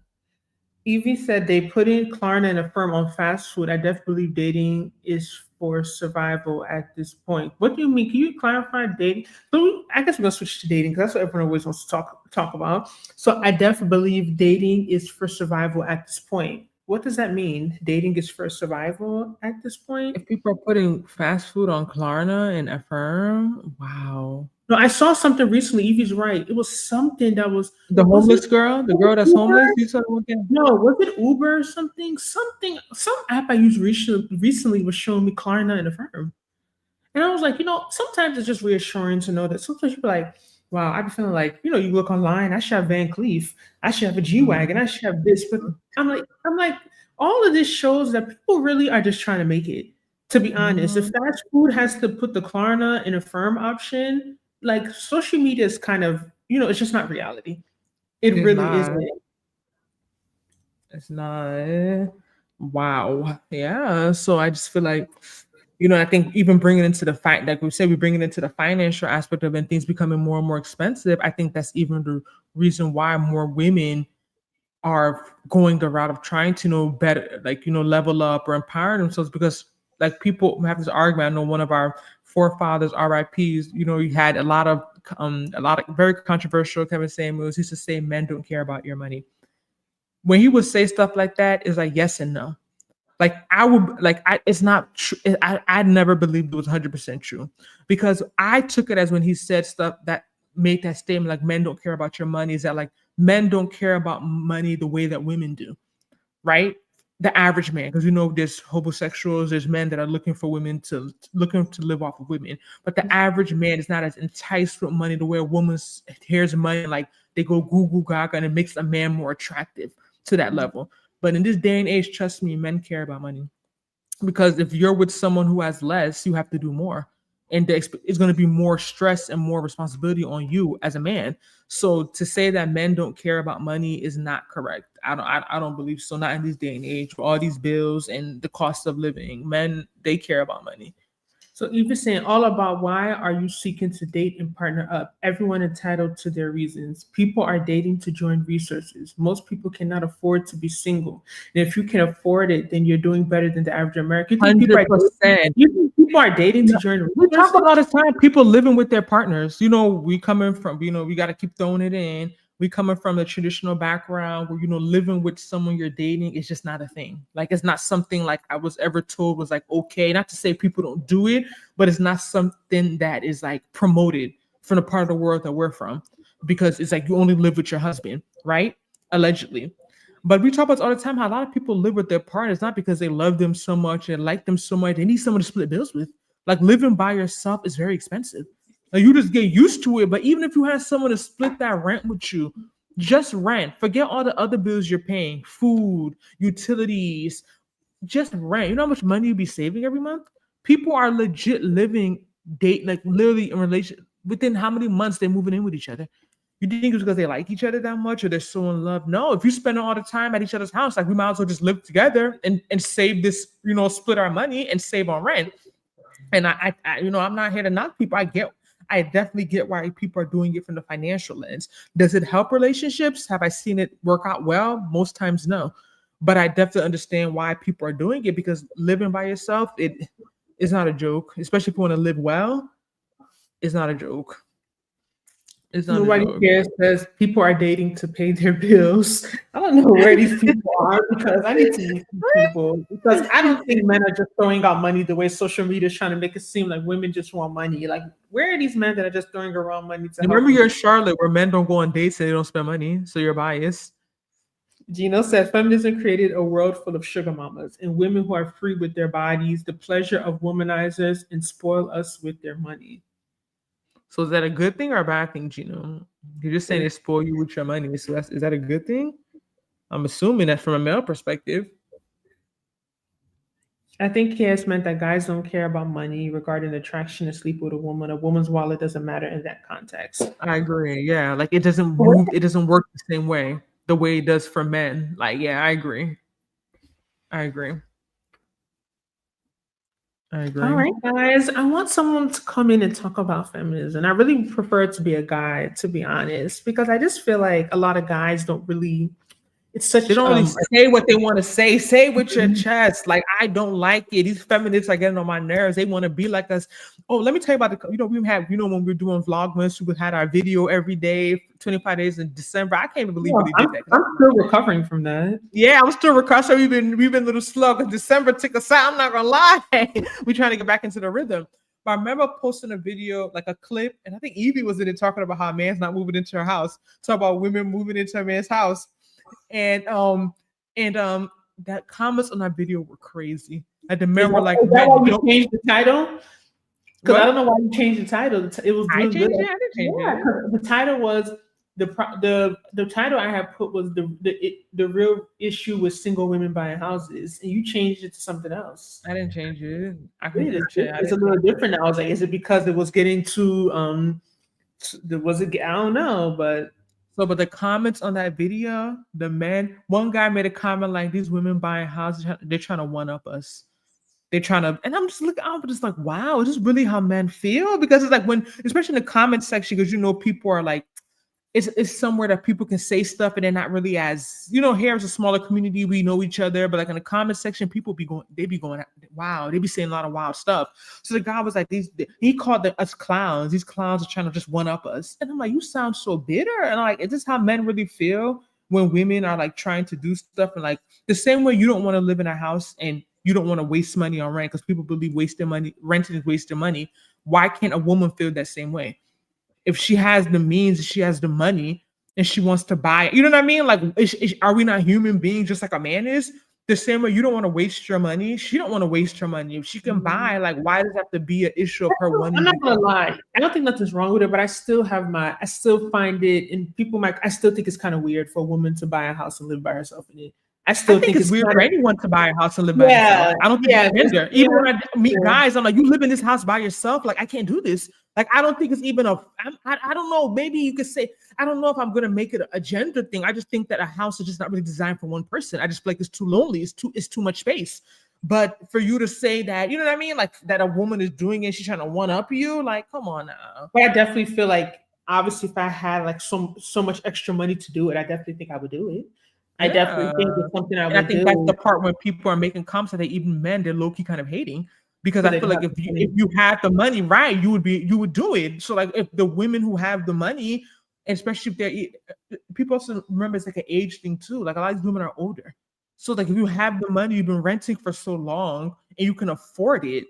Evie said they put in Klarna and Affirm on fast food. I definitely believe dating is for survival at this point. What do you mean? Can you clarify dating? So I guess we're gonna switch to dating, because that's what everyone always wants to talk about. So I definitely believe dating is for survival at this point. What does that mean? Dating is for survival at this point? If people are putting fast food on Klarna and Affirm, wow. No, I saw something recently. Evie's right. It was something that was the homeless girl, the girl that's homeless. You saw one thing? No, was it Uber or something? Some app I used recently was showing me Klarna and Affirm. And I was like, sometimes it's just reassuring to know that sometimes you're like, wow, I've been feeling like, you look online, I should have Van Cleef, I should have a G-Wagon, I should have this. But I'm like, all of this shows that people really are just trying to make it. To be honest, if fast food has to put the Klarna and Affirm option, like, social media is kind of, it's just not reality. It really isn't. It's not. Wow. Yeah. So I just feel like, I think even bringing into the fact, like we said, we bring it into the financial aspect of it, and things becoming more and more expensive. I think that's even the reason why more women are going the route of trying to know better, like, level up or empower themselves, because like people have this argument. I know one of our forefathers, RIPs, he had a lot of very controversial Kevin Samuels used to say, men don't care about your money. when he would say stuff like that, it's like yes and no. Like I would like it's not true. I never believed it was 100% true because I took it as when he said stuff that made that statement like men don't care about your money, is that like men don't care about money the way that women do, right? The average man, because you know there's homosexuals, there's men that are looking for women to looking to live off of women, but the average man is not as enticed with money the way a woman hears money, like they go Google Gaga, and it makes a man more attractive to that level. But in this day and age, trust me, men care about money because if you're with someone who has less, you have to do more, and it's going to be more stress and more responsibility on you as a man. So to say that men don't care about money is not correct. I don't believe so. Not in this day and age with all these bills and the cost of living. Men, they care about money. So even saying all about why are you seeking to date and partner up? Everyone entitled to their reasons. People are dating to join resources. Most people cannot afford to be single. And if you can afford it, then you're doing better than the average American. You think people are, 100%. you think people are dating to join We talk resources? about all the time people living with their partners. You know, we coming from, you know, we got to keep throwing it in. We coming from a traditional background where, you know, living with someone you're dating is just not a thing. Like it's not something like I was ever told was like okay. Not to say people don't do it, but it's not something that is like promoted from the part of the world that we're from, because it's like you only live with your husband, right? Allegedly. But we talk about all the time how a lot of people live with their partners not because they love them so much and like them so much. They need someone to split bills with. Like living by yourself is very expensive. Like you just get used to it. But even if you have someone to split that rent with you, just rent. Forget all the other bills you're paying, food, utilities, just rent. You know how much money you'll be saving every month? People are legit living date like literally in relation within how many months they're moving in with each other. You think it's because they like each other that much or they're so in love? No, if you spend all the time at each other's house, like we might as well just live together and save this, you know, split our money and save on rent. And you know, I'm not here to knock people. I definitely get why people are doing it from the financial lens. Does it help relationships? Have I seen it work out well? Most times, no. But I definitely understand why people are doing it because living by yourself, it is not a joke. Especially if you want to live well, it's not a joke. It's not a Nobody joke. cares says people are dating to pay their bills. I don't know where these people are because I need to meet these people because I don't think men are just throwing out money the way social media is trying to make it seem like women just want money. Like, where are these men that are just throwing around money to help Remember, you're in people? Charlotte where men don't go on dates and they don't spend money, so you're biased. Gino said feminism created a world full of sugar mamas and women who are free with their bodies, the pleasure of womanizers, and spoil us with their money. So is that a good thing or a bad thing, Gino? You're just saying they spoil you with your money. So is that a good thing? I'm assuming that from a male perspective. I think he has meant that guys don't care about money regarding attraction to sleep with a woman. A woman's wallet doesn't matter in that context. I agree. Yeah, like it doesn't move. It doesn't work the same way the way it does for men. Like, yeah, I agree. I agree. I All agree. right, guys. I want someone to come in and talk about feminism. I really prefer it to be a guy, to be honest, because I just feel like a lot of guys don't really. It's They such don't really say what they want to say. Say it with your chest. Like, I don't like it. These feminists are getting on my nerves. They want to be like us. Oh, let me tell you about the, you know, we have, you know, when we were doing Vlogmas, we had our video every day, 25 days in December. I can't even believe we did that. I'm still recovering from that. Yeah, I'm still recovering. So we've been a little slow because December took us out. I'm not gonna lie. We're trying to get back into the rhythm. But I remember posting a video, like a clip, and I think Evie was in it talking about how a man's not moving into her house. Talk about women moving into a man's house. And that comments on that video were crazy. Like the men were like, Is that man, why you changed the title? Because I don't what? know why you changed the title. It was I doing good. changed it. I didn't change Yeah, it. 'cause the title was the title I had put was the real issue with single women buying houses, and you changed it to something else. I didn't change it. I can It is, check. I it's a didn't little change it. different now. I was like, is it because it was getting too was it? I don't know, but So, but the comments on that video, the men, one guy made a comment like, "These women buying houses, they're trying to one up us. They're trying to," and I'm just looking, I'm just like, wow, is this really how men feel? Because it's like when, especially in the comment section, because you know people are like, it's somewhere that people can say stuff and they're not really as, you know, here is a smaller community, we know each other, but like in the comment section, people be going, wow, they be saying a lot of wild stuff. So the guy was like, he called us clowns. These clowns are trying to just one up us. And I'm like, you sound so bitter. And I'm like, is this how men really feel when women are like trying to do stuff, and like the same way you don't want to live in a house and you don't want to waste money on rent because people believe wasting money, renting is wasting money. Why can't a woman feel that same way? If she has the means, she has the money, and she wants to buy it. You know what I mean? Like, are we not human beings just like a man is? The same way you don't want to waste your money, she don't want to waste her money. If she can buy, like, why does it have to be an issue of her I'm wanting not to? gonna lie. I don't think nothing's wrong with it, but I still find it, and people might, I still think it's kind of weird for a woman to buy a house and live by herself in it. I I still think think it's it's weird kind for of, anyone to buy a house and live by themselves. yeah, I don't think yeah, it's gender. yeah, Even when I meet yeah. guys, I'm like, you live in this house by yourself? Like, I can't do this. Like, I don't think it's even I don't know. Maybe you could say, I don't know if I'm going to make it a gender thing. I just think that a house is just not really designed for one person. I just feel like it's too lonely. It's too much space. But for you to say that, you know what I mean? Like, that a woman is doing it, she's trying to one up you. Like, come on now. But I definitely feel like, obviously, if I had like so much extra money to do it, I definitely think I would do it. I Yeah. definitely think it's something I And I would think that's the do part when people are making comments that they even men, they're low-key kind of hating. Because because I they feel don't like have if the you money. had the money, right, you would do it. So like if the women who have the money, especially if people also remember it's like an age thing too. Like a lot of these women are older. So like if you have the money, you've been renting for so long and you can afford it,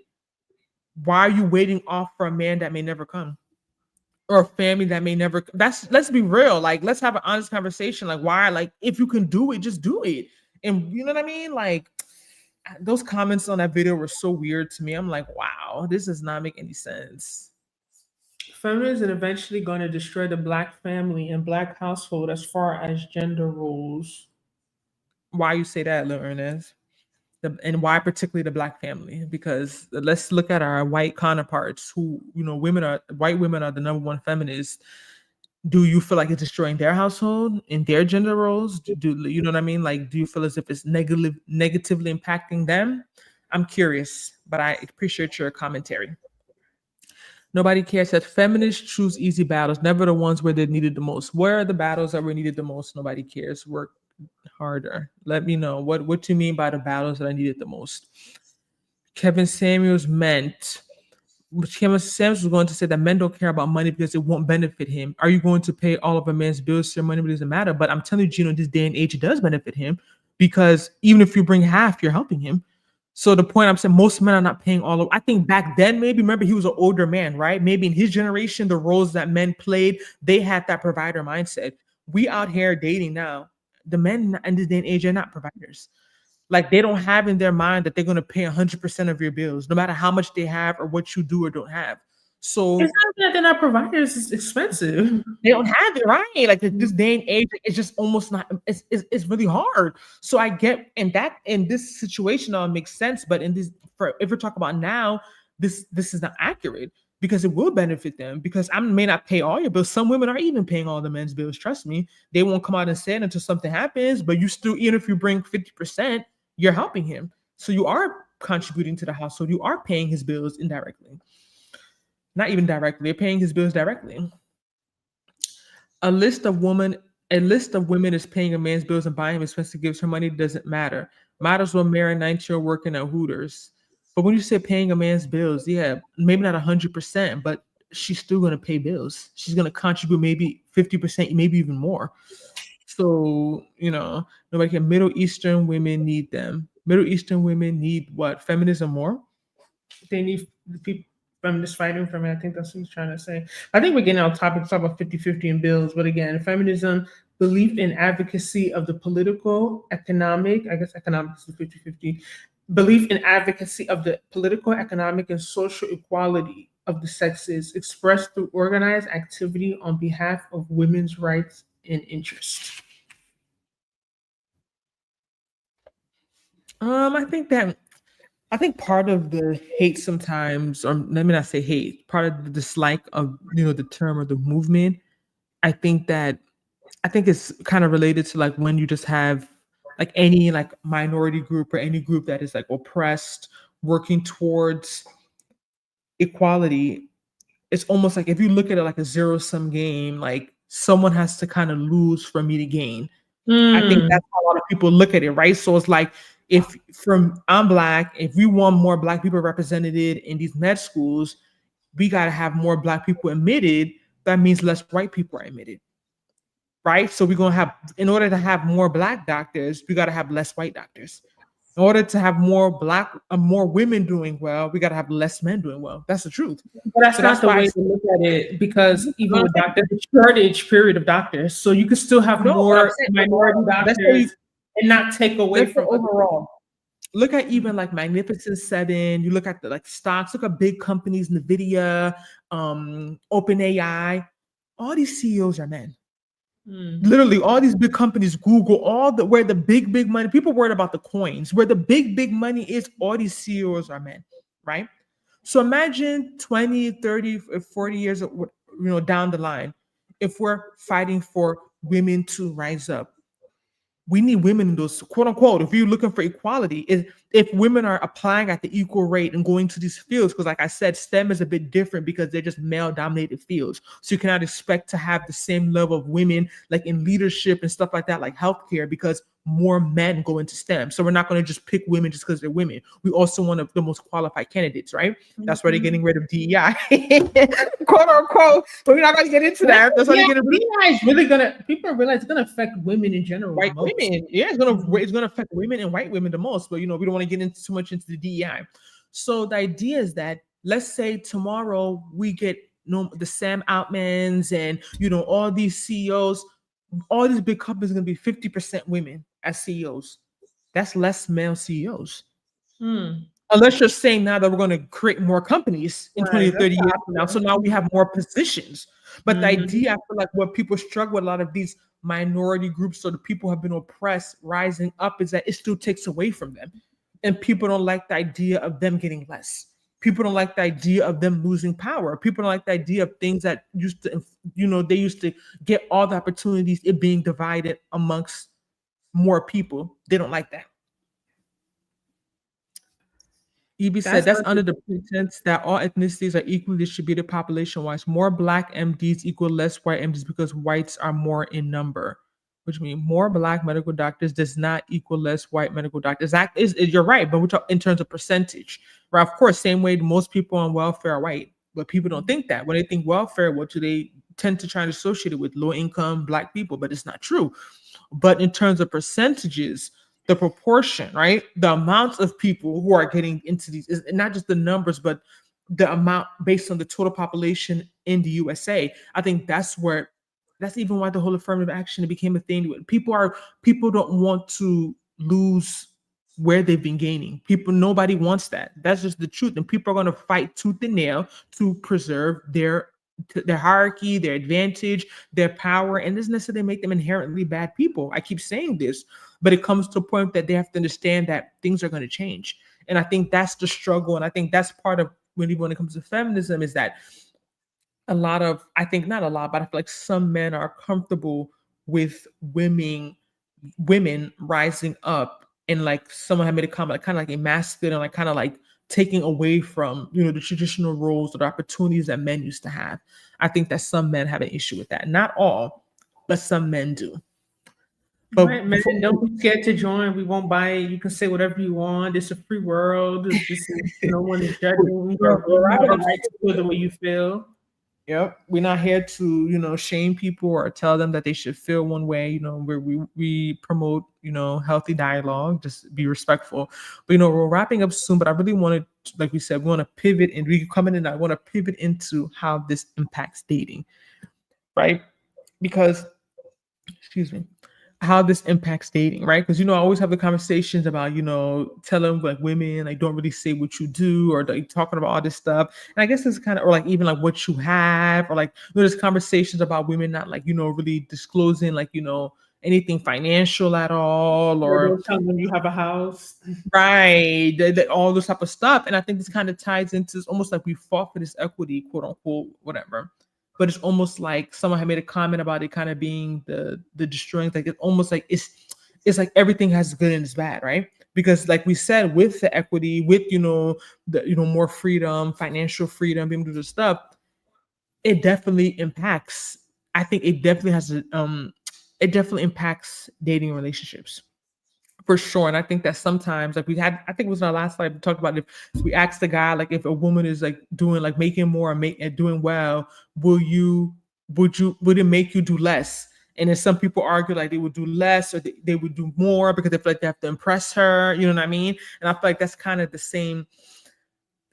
why are you waiting off for a man that may never come? Or a family that may never, that's, let's be real, like let's have an honest conversation. Like why, like if you can do it, just do it. And you know what I mean? Like those comments on that video were so weird to me. I'm like, wow, this does not make any sense. Feminism is eventually going to destroy the black family and black household as far as gender roles. Why you say that, Lil Ernest? And why particularly the black family? Because let's look at our white counterparts who, white women are the number one feminists. Do you feel like it's destroying their household and their gender roles? Do you know what I mean? Like, do you feel as if it's negatively impacting them? I'm curious, but I appreciate your commentary. Nobody cares that feminists choose easy battles, never the ones where they're needed the most. Where are the battles that were needed the most? Nobody cares. Work harder. Let me know what you mean by the battles that I needed the most. Kevin Samuels meant Kevin Samuels was going to say that men don't care about money because it won't benefit him. Are you going to pay all of a man's bills so your money doesn't matter? But I'm telling you, Gino, this day and age, it does benefit him because even if you bring half, you're helping him. So the point I'm saying, most men are not paying all of. I think back then, maybe remember he was an older man, right? Maybe in his generation, the roles that men played, they had that provider mindset. We out here dating now. The men in this day and age are not providers. Like they don't have in their mind that they're going to pay 100% of your bills, no matter how much they have or what you do or don't have. It's So not that they're not providers, it's expensive. they don't have it, right? Like this day and age, it's just almost not. It's really hard. So I get, and that in this situation, now it makes sense. But in this, if we're talking about now, this is not accurate because it will benefit them. Because I may not pay all your bills. Some women are even paying all the men's bills. Trust me, they won't come out and say it until something happens. But you still, even if you bring 50%, you're helping him. So you are contributing to the household. You are paying his bills indirectly, not even directly. They're paying his bills directly. A list of women a list of women is paying a man's bills and buying him expensive gifts. Her money doesn't matter. Might as well marry a 19-year-old working at Hooters. But when you say paying a man's bills, yeah, maybe not 100%, but she's still going to pay bills. She's going to contribute maybe 50%, maybe even more. So, nobody can. Middle Eastern women need them. Middle Eastern women need what? Feminism more? They need the people feminists fighting for me. I think that's what he's trying to say. I think we're getting on topic, talk about 50-50 in bills, but again, feminism, belief in advocacy of the political, economic, I guess economics is 50-50, belief in advocacy of the political, economic, and social equality of the sexes expressed through organized activity on behalf of women's rights and interests. I think part of the hate sometimes, or let me not say hate, part of the dislike of the term or the movement, I think that I think it's kind of related to like when you just have like any like minority group or any group that is like oppressed working towards equality. It's almost like if you look at it like a zero sum game, like someone has to kind of lose for me to gain. I think Mm. that's how a lot of people look at it, right? So it's like if from I'm black, if we want more black people represented in these med schools, we got to have more black people admitted. That means less white people are admitted. right? So we're gonna have, in order to have more black doctors, we got to have less white doctors. In order to have more women doing well, we got to have less men doing well. That's the truth. But that's So not that's the why way to look at it, because even I'm with doctors, the shortage period of doctors, so you could still have no, but I'm more saying minority overall, doctors and not take away let's say from other overall, people. look at even like Magnificent Seven. You look at the like stocks. Look at big companies, Nvidia, OpenAI. All these CEOs are men. Mm. Literally, all these big companies, Google, all the where the big money. People worried about the coins. Where the big money is, all these CEOs are men, right? So imagine 20, 30, 40 years, down the line, if we're fighting for women to rise up, we need women in those, quote unquote, if you're looking for equality, is if women are applying at the equal rate and going to these fields, because like I said, STEM is a bit different because they're just male dominated fields. So you cannot expect to have the same level of women like in leadership and stuff like that, like healthcare, because more men go into STEM. So we're not going to just pick women just because they're women. We also want the most qualified candidates, right? That's why they're getting rid of DEI, quote unquote. But we're not going to get into that. That's why they're Yeah, getting rid of DEI is really gonna. People realize it's gonna affect women in general the white most. women. Yeah, it's gonna affect women and white women the most. But we don't want to get into too much into the DEI. So the idea is that let's say tomorrow we get the Sam Altmans and all these CEOs, all these big companies are gonna be 50% women as CEOs. That's less male CEOs. Hmm. Unless you're saying now that we're going to create more companies in 20 Right. to That's 30 the years from now. So now we have more positions. But the opposite. idea, I feel like what people struggle with, a lot of these minority groups or the people who have been oppressed rising up, is that it still takes away from them. And people don't like the idea of them getting less. People don't like the idea of them losing power. People don't like the idea of things that used to, they used to get all the opportunities, it being divided amongst more people. They don't like that. EB said That's that's under the pretense that all ethnicities are equally distributed population-wise. More black MDs equal less white MDs because whites are more in number. Which means more black medical doctors does not equal less white medical doctors. That you're right, but we're talking in terms of percentage, right? Of course, same way most people on welfare are white, but people don't think that. When they think welfare, what do they tend to try and associate it with? Low income black people, but it's not true. But in terms of percentages, the proportion, right? The amount of people who are getting into these is not just the numbers, but the amount based on the total population in the USA. I think that's even why the whole affirmative action became a thing. People don't want to lose where they've been gaining. Nobody wants that. That's just the truth. And people are going to fight tooth and nail to preserve their hierarchy, their advantage, their power, and doesn't necessarily make them inherently bad people. I keep saying this, but it comes to a point that they have to understand that things are going to change. And I think that's the struggle. And I think that's part of when it comes to feminism, is that I think not a lot, but I feel like some men are comfortable with women rising up, and like someone had made a comment, like kind of like emasculating, like kind of like taking away from the traditional roles or the opportunities that men used to have. I think that some men have an issue with that. Not all, but some men do. Right, But man. Don't be scared to join. We won't buy it. You can say whatever you want. It's a free world. This is no one is judging. You have the right to feel the way you feel. Yep, we're not here to shame people or tell them that they should feel one way. Where we promote healthy dialogue, just be respectful. But we're wrapping up soon. But I really wanted, like we said, we want to pivot, and we come in, and I want to pivot into how this impacts dating, right? Because, excuse me, how this impacts dating, right? Because I always have the conversations about telling like women like don't really say what you do, or like talking about all this stuff. And I guess it's kind of, or like even like what you have, or like there's conversations about women not like really disclosing like anything financial at all, Or or they'll tell them you have a house. right, all this type of stuff. And I think this kind of ties into, it's almost like we fought for this equity, quote unquote, whatever. But it's almost like someone had made a comment about it kind of being the destroying, like it's almost like it's like everything has good and it's bad, right? Because like we said, with the equity, with the more freedom, financial freedom, being able to do the stuff, it definitely impacts. I think it definitely impacts dating relationships for sure. And I think that sometimes, like I think it was in our last slide, we talked about if we asked the guy, like if a woman is like doing, making more and doing well, would it make you do less? And then some people argue like they would do less or they would do more because they feel like they have to impress her. You know what I mean? And I feel like that's kind of the same.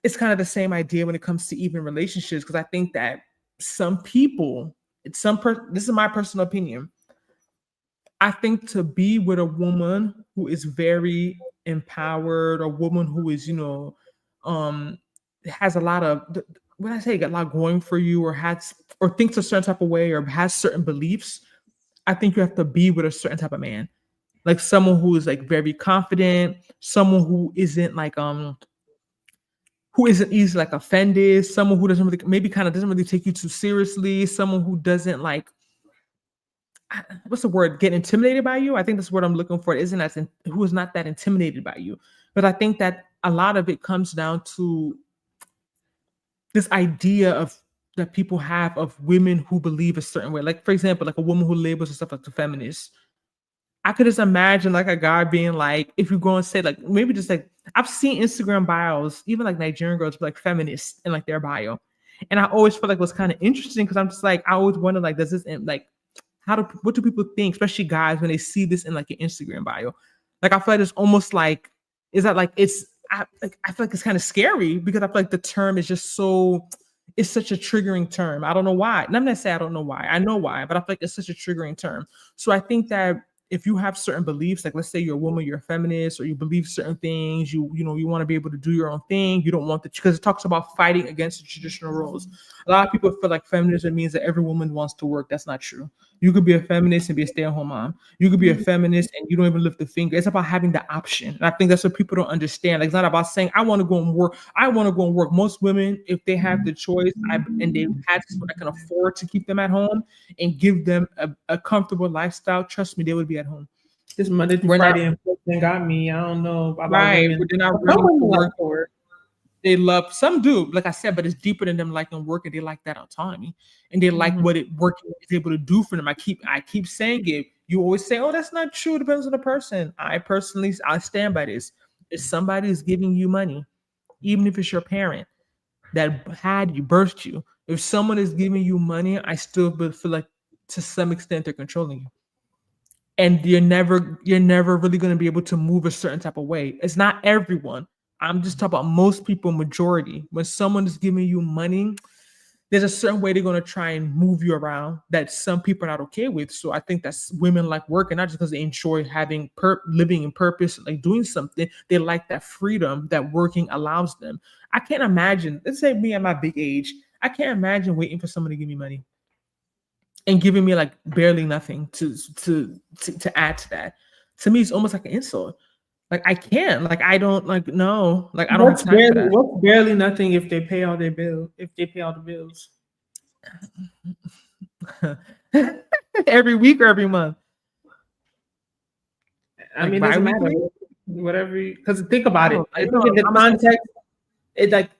It's kind of the same idea when it comes to even relationships, because I think that some people, this is my personal opinion. I think to be with a woman who is very empowered, a woman who is, um, has a lot of, when I say got a lot going for you, or has, or thinks a certain type of way, or has certain beliefs, I think you have to be with a certain type of man, like someone who is like very confident, someone who isn't easily like offended, someone who doesn't really, maybe kind of doesn't really take you too seriously, someone who doesn't like, what's the word, get intimidated by you. I think that's what I'm looking for. Who is not that intimidated by you. But I think that a lot of it comes down to this idea of that people have of women who believe a certain way. Like, for example, like a woman who labels herself like a feminist. I could just imagine like a guy being like, if you go and say like, maybe just like, I've seen Instagram bios, even like Nigerian girls be like feminist in like their bio. And I always felt like it was kind of interesting, because I'm just like, I always wonder like, does this like, what do people think, especially guys, when they see this in like an Instagram bio? Like, I feel like it's almost like, is that like, I feel like it's kind of scary, because I feel like the term is just it's such a triggering term. I don't know why. And I'm not saying I don't know why. I know why, but I feel like it's such a triggering term. So I think that if you have certain beliefs, like let's say you're a woman, you're a feminist, or you believe certain things, you want to be able to do your own thing. You don't want because it talks about fighting against the traditional roles. A lot of people feel like feminism means that every woman wants to work. That's not true. You could be a feminist and be a stay-at-home mom. You could be a feminist and you don't even lift a finger. It's about having the option. And I think that's what people don't understand. Like, it's not about saying, I want to go and work. I want to go and work. Most women, if they have the choice and they had someone that can afford to keep them at home and give them a comfortable lifestyle, trust me, they would be at home. This Monday through Friday and got me. I don't know about women. They're not ready to work for it. They love, some do, like I said, but it's deeper than them liking work, and they like that autonomy, and they like what working is able to do for them. I keep saying it. You always say, "Oh, that's not true. It depends on the person." I stand by this. If somebody is giving you money, even if it's your parent that had you, birthed you, if someone is giving you money, I still feel like to some extent they're controlling you. And you're never really going to be able to move a certain type of way. It's not everyone. I'm just talking about most people, majority. When someone is giving you money, there's a certain way they're going to try and move you around that some people are not okay with. So I think that's women like working, not just because they enjoy having living in purpose, like doing something. They like that freedom that working allows them. I can't imagine, let's say me at my big age, I can't imagine waiting for someone to give me money and giving me like barely nothing to add to that. To me, it's almost like an insult. Like, I can't, like, I don't, like, no, like, I don't have time for that. What's barely nothing if they pay all their bills, if they pay all the bills? Every week or every month? I mean, it doesn't matter. Whatever, because think about it. I think in the context,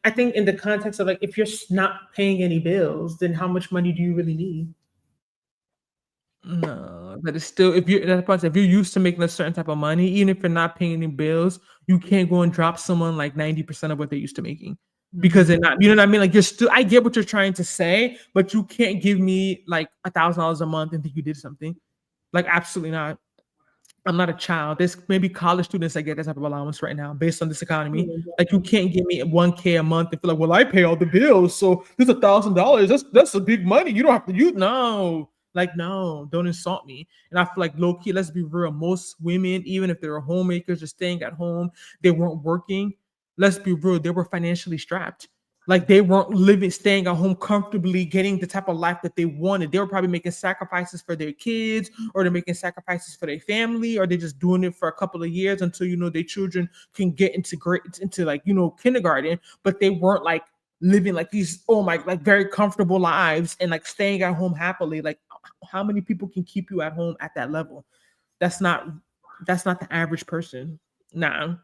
I think in the context of like, if you're not paying any bills, then how much money do you really need? No, but it's still, if you're used to making a certain type of money, even if you're not paying any bills, you can't go and drop someone like 90% of what they're used to making, because they're not, you know what I mean? Like, I get what you're trying to say, but you can't give me like $1,000 a month and think you did something. Like, absolutely not. I'm not a child. There's maybe college students that get that type of allowance right now based on this economy. Like, you can't give me $1K a month and feel like, well, I pay all the bills, so there's $1,000. That's a big money. You don't have to use, no. Like, no, don't insult me. And I feel like, low key, let's be real. Most women, even if they were homemakers or staying at home, they weren't working. Let's be real. They were financially strapped. Like, they weren't staying at home comfortably, getting the type of life that they wanted. They were probably making sacrifices for their kids, or they're making sacrifices for their family, or they're just doing it for a couple of years until, their children can get into like, kindergarten. But they weren't like living like these, like very comfortable lives and like staying at home happily. Like, how many people can keep you at home at that level? That's not the average person. Nah.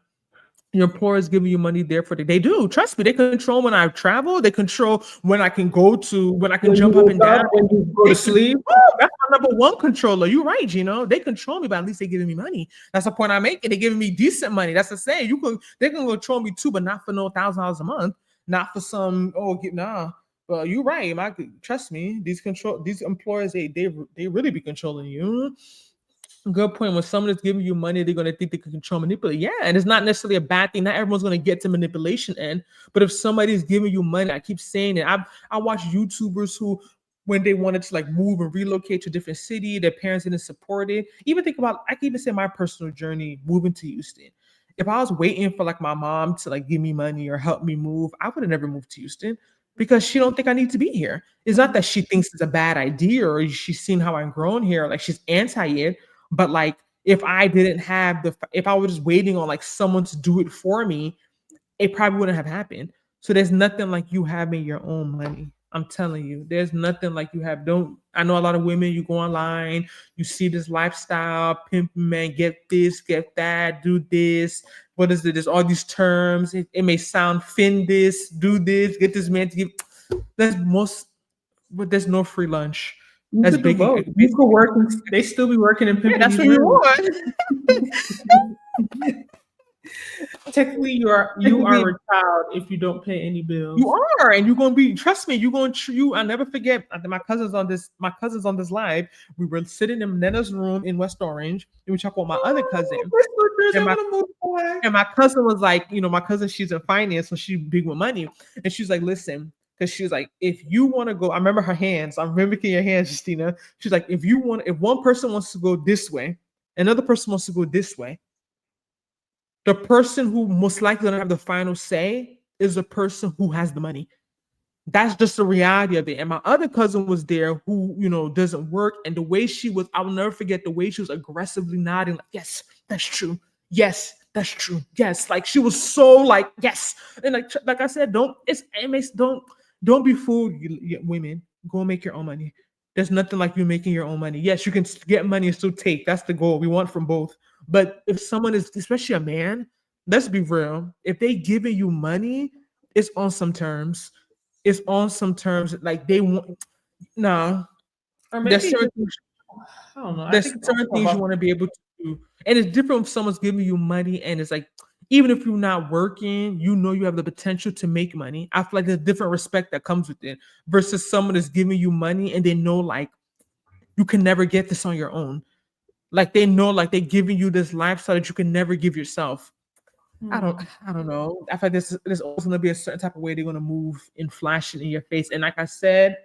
Your employer is giving you money there for they do. Trust me, they control when I travel. They control when I can jump up and down. When you go to sleep. That's my number one controller. You're right, Gino. They control me, but at least they're giving me money. That's the point I'm making. They're giving me decent money. That's the saying. They can control me too, but not for no $1,000 a month. Not for some, nah. Well, you're right. Trust me, these employers, they really be controlling you. Good point. When someone is giving you money, they're gonna think they can control, manipulate. Yeah, and it's not necessarily a bad thing. Not everyone's gonna get to manipulation end, but if somebody's giving you money, I keep saying it. I watch YouTubers who, when they wanted to like move and relocate to a different city, their parents didn't support it. Even think about, I can even say my personal journey moving to Houston. If I was waiting for like my mom to like give me money or help me move, I would have never moved to Houston because she don't think I need to be here. It's not that she thinks it's a bad idea or she's seen how I've grown here, like she's anti it, but like if I didn't have if I was just waiting on like someone to do it for me, it probably wouldn't have happened. So there's nothing like you having your own money. I'm telling you, there's nothing like you have. Don't I know a lot of women, you go online, you see this lifestyle, pimp man, get this, get that, do this. What is it? There's all these terms. It may sound this, do this, get this man to give. There's but there's no free lunch. You That's could do big. both. You could work and they still be working in Yeah, that's what pimping you rooms. want. Technically, you are a child if you don't pay any bills. You are, and you're gonna be. Trust me, you're going to. I never forget. I think my cousins on this live. We were sitting in Nana's room in West Orange, and we talked about my other cousin. And my cousin was like, my cousin, she's in finance, so she's big with money, and she's like, listen, because she was like, if you want to go, I remember her hands. I'm mimicking your hands, Justina. She's like, if one person wants to go this way, another person wants to go this way. The person who most likely going to have the final say is the person who has the money. That's just the reality of it. And my other cousin was there who, doesn't work. And the way she was, I will never forget the way she was aggressively nodding, like, yes, that's true. Yes, that's true. Yes. Like she was so like, yes. And like I said, don't be fooled, women. Go make your own money. There's nothing like you making your own money. Yes, you can get money and still take. That's the goal. We want from both. But if someone is, especially a man, let's be real. If they giving you money, it's on some terms. It's on some terms like they want. No, there's certain things. I don't know. There's certain things you want to be able to do, and it's different if someone's giving you money, and it's like even if you're not working, you have the potential to make money. I feel like there's different respect that comes with it versus someone is giving you money and they know like you can never get this on your own. Like they know, like they're giving you this lifestyle that you can never give yourself. I don't know. I feel like there's always gonna be a certain type of way they're gonna move and flashing in your face. And like I said,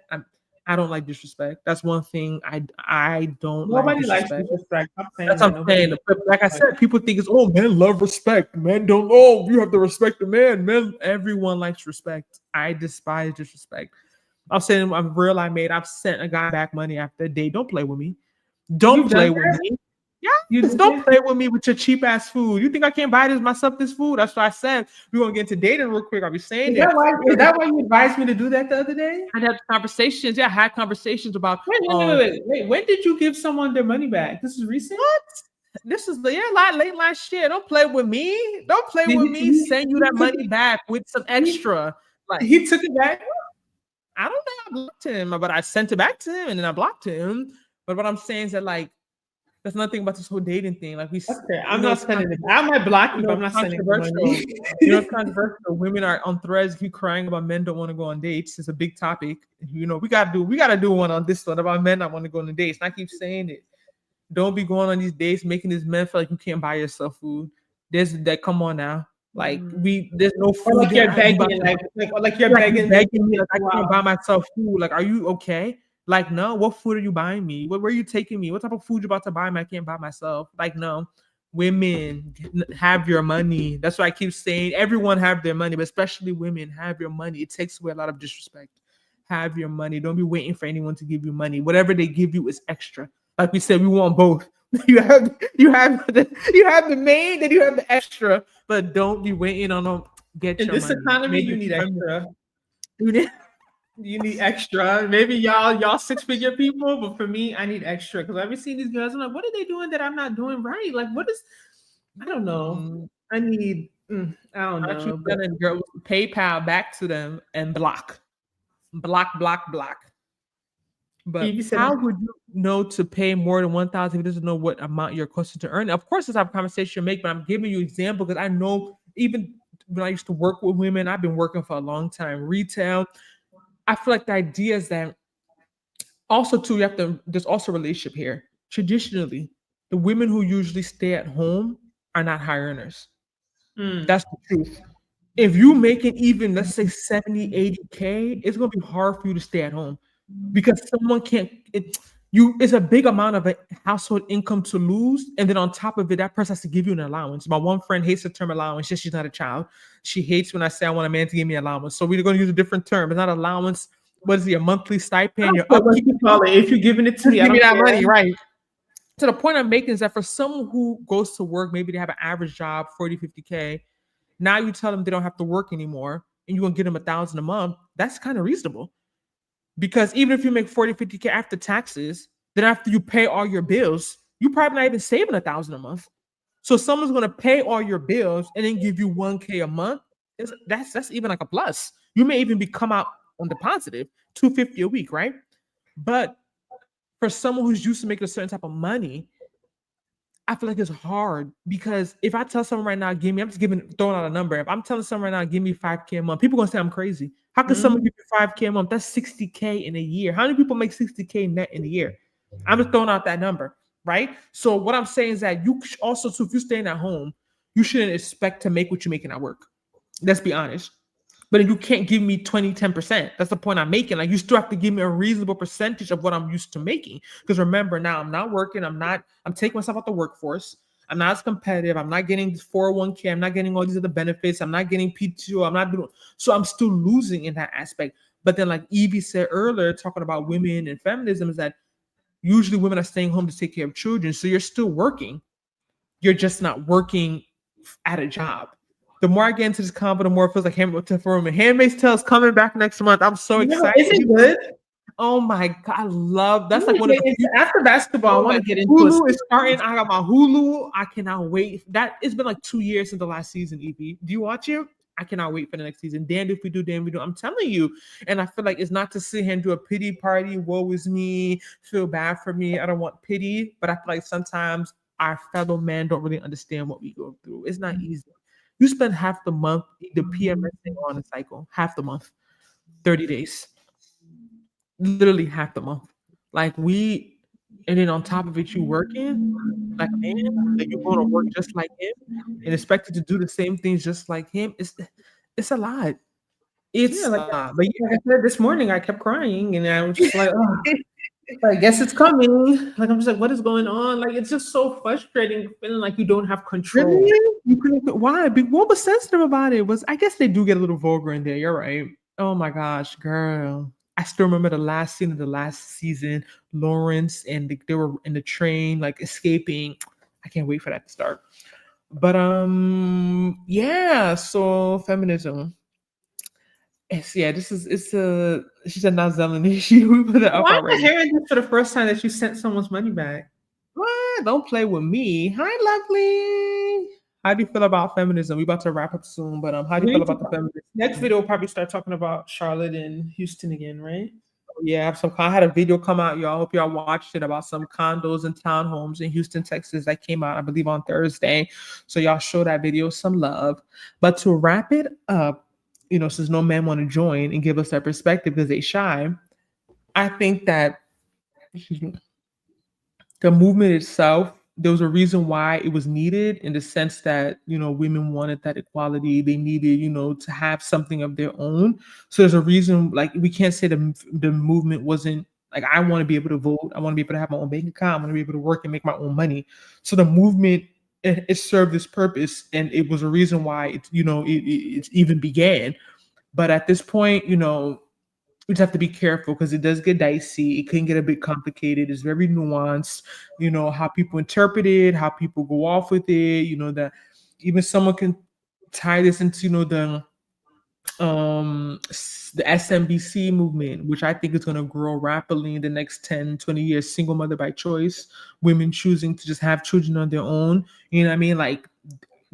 I don't like disrespect. That's one thing I don't like. Nobody likes disrespect. That's what I'm saying. But like I said, people think it's men love respect. Men don't. Oh, you have to respect the man. Men, everyone likes respect. I despise disrespect. I'm saying I've sent a guy back money after a day. Don't play with me. Don't play with me. Yeah, you just don't play with me with your cheap ass food. You think I can't buy this food? That's what I said. We're gonna get into dating real quick. I'll be saying that. Is that why you advised me to do that the other day? I had conversations. Yeah, I had conversations about. Wait. When did you give someone their money back? This is recent. What? This is late last year. Don't play with me. Don't play with me. Send you that money back with some extra. Like he took it back. I don't know. I blocked him, but I sent it back to him and then I blocked him. But what I'm saying is that like. There's nothing about this whole dating thing. Like I'm not sending it. I might block you, but I'm not sending it. Controversial. Women are on threads, keep crying about men don't want to go on dates. It's a big topic. We gotta do one on this one about men not want to go on dates. And I keep saying it. Don't be going on these dates, making these men feel like you can't buy yourself food. Come on now. Like there's no food. Like you're begging, like you're begging me. Like I can't buy myself food. Like, are you okay? Like, no, what food are you buying me? Where are you taking me? What type of food you about to buy me? I can't buy myself. Like, no, women have your money. That's why I keep saying everyone have their money, but especially women have your money. It takes away a lot of disrespect. Have your money. Don't be waiting for anyone to give you money. Whatever they give you is extra. Like we said, we want both. You have the main, then you have the extra, but don't be waiting on them. In this economy, you need extra. You need extra. Maybe y'all 6-figure people, but for me, I need extra because I've been seeing these girls. I'm like, what are they doing that I'm not doing right? Like, what is? I don't know. I need. I don't know. Girls PayPal back to them and block. But how would you know to pay more than 1,000 if you doesn't know what amount you're accustomed to earn? Of course, it's a conversation you make, but I'm giving you an example because I know even when I used to work with women, I've been working for a long time, retail. I feel like the idea is that also too, there's also a relationship here. Traditionally, the women who usually stay at home are not high earners. Mm. That's the truth. If you make it even, let's say 70, 80K, it's gonna be hard for you to stay at home because someone can't it's a big amount of a household income to lose. And then on top of it, that person has to give you an allowance. My one friend hates the term allowance, just she's not a child. She hates when I say I want a man to give me allowance. So we're gonna use a different term. It's not allowance. What is it? Your monthly I stipend, don't your care what upkeep. you call it. If you're giving it to Just me, I give me don't that care. money, right? So the point I'm making is that for someone who goes to work, maybe they have an average job, 40, 50K. Now you tell them they don't have to work anymore and you're gonna get them 1,000 a month. That's kind of reasonable. Because even if you make 40, 50K after taxes, then after you pay all your bills, you probably not even saving 1,000 a month. So someone's gonna pay all your bills and then give you 1K a month. That's even like a plus. You may even come out on the positive, 250 a week, right? But for someone who's used to making a certain type of money, I feel like it's hard because if I tell someone right now, I'm just throwing out a number. If I'm telling someone right now, give me 5K a month, people gonna say I'm crazy. How can someone Mhm. give you 5K a month? That's 60K in a year. How many people make 60K net in a year? I'm just throwing out that number, right? So what I'm saying is that you also, so if you're staying at home, you shouldn't expect to make what you're making at work. Let's be honest. But you can't give me 20, 10%. That's the point I'm making. Like you still have to give me a reasonable percentage of what I'm used to making. Because remember, now I'm not working. I'm taking myself out the workforce. I'm not as competitive. I'm not getting 401k. I'm not getting all these other benefits. I'm not getting PTO. I'm not doing so I'm still losing in that aspect. But then, like Evie said earlier, talking about women and feminism, is that usually women are staying home to take care of children. So you're still working. You're just not working at a job. The more I get into this convo, the more it feels like Handmaid's Tale is coming back next month. I'm so No, excited. is it good? Oh my god, I love I that's like wanna one of get the into few. after basketball, I Oh wanna my get into a Hulu is series. starting. I got my Hulu. I cannot wait. That it's been like 2 years since the last season. EP, do you watch it? I cannot wait for the next season. Damned if we do, damned we do. I'm telling you, and I feel like it's not to sit here and do a pity party. Woe is me. Feel bad for me. I don't want pity, but I feel like sometimes our fellow men don't really understand what we go through. It's not easy. You spend half the month either PMSing on a cycle, half the month, 30 days, literally half the month. Like and then on top of it, you working like a man, and you going to work just like him, and expected to do the same things just like him. It's a lot. Yeah, It's like a lot. But like I said this morning, I kept crying and I was just like, "Oh, I guess it's coming." Like, I'm just like, "What is going on?" Like, it's just so frustrating feeling like you don't have control. really, you couldn't. Why? What was sensitive about it? Was I guess they do get a little vulgar in there. You're right. Oh my gosh, girl. I still remember the last scene of the last season. Lawrence and they were in the train, like escaping. I can't wait for that to start. But yeah. So feminism. Yeah. This is it's a. She said not Zelling issue. We put it up Why am I already. hearing this for the first time that you sent someone's money back? What? Don't play with me. Hi, lovely. How do you feel about feminism? We about to wrap up soon, but how do you We feel need to about the feminist? next video we'll probably start talking about Charlotte and Houston again, right? Yeah, I have some. I had a video come out, y'all. Hope y'all watched it about some condos and townhomes in Houston, Texas. That came out, I believe, on Thursday. So y'all show that video some love. But to wrap it up, since no man want to join and give us their perspective because they shy, I think that excuse me, the movement itself, there was a reason why it was needed in the sense that, women wanted that equality. They needed, to have something of their own. So there's a reason, like, we can't say the movement wasn't like, I want to be able to vote. I want to be able to have my own bank account. I want to be able to work and make my own money. So the movement, it served this purpose. And it was a reason why it even began. But at this point, we just have to be careful because it does get dicey. It can get a bit complicated. It's very nuanced, how people interpret it, how people go off with it, that even someone can tie this into, the SMBC movement, which I think is going to grow rapidly in the next 10, 20 years. Single mother by choice, women choosing to just have children on their own. You know what I mean? Like,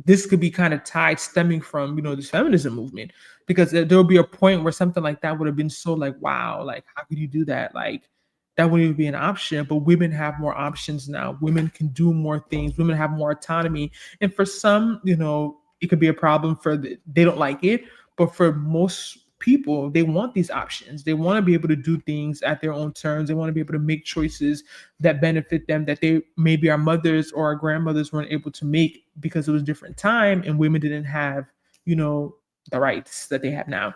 this could be kind of tied stemming from this feminism movement, because there'll be a point where something like that would have been so like, wow, like, how could you do that? Like, that wouldn't even be an option. But women have more options now. Women can do more things. Women have more autonomy. And for some, it could be a problem they don't like it. But for most people, they want these options. They want to be able to do things at their own terms. They want to be able to make choices that benefit them, that they maybe our mothers or our grandmothers weren't able to make because it was a different time and women didn't have, you know, the rights that they have now.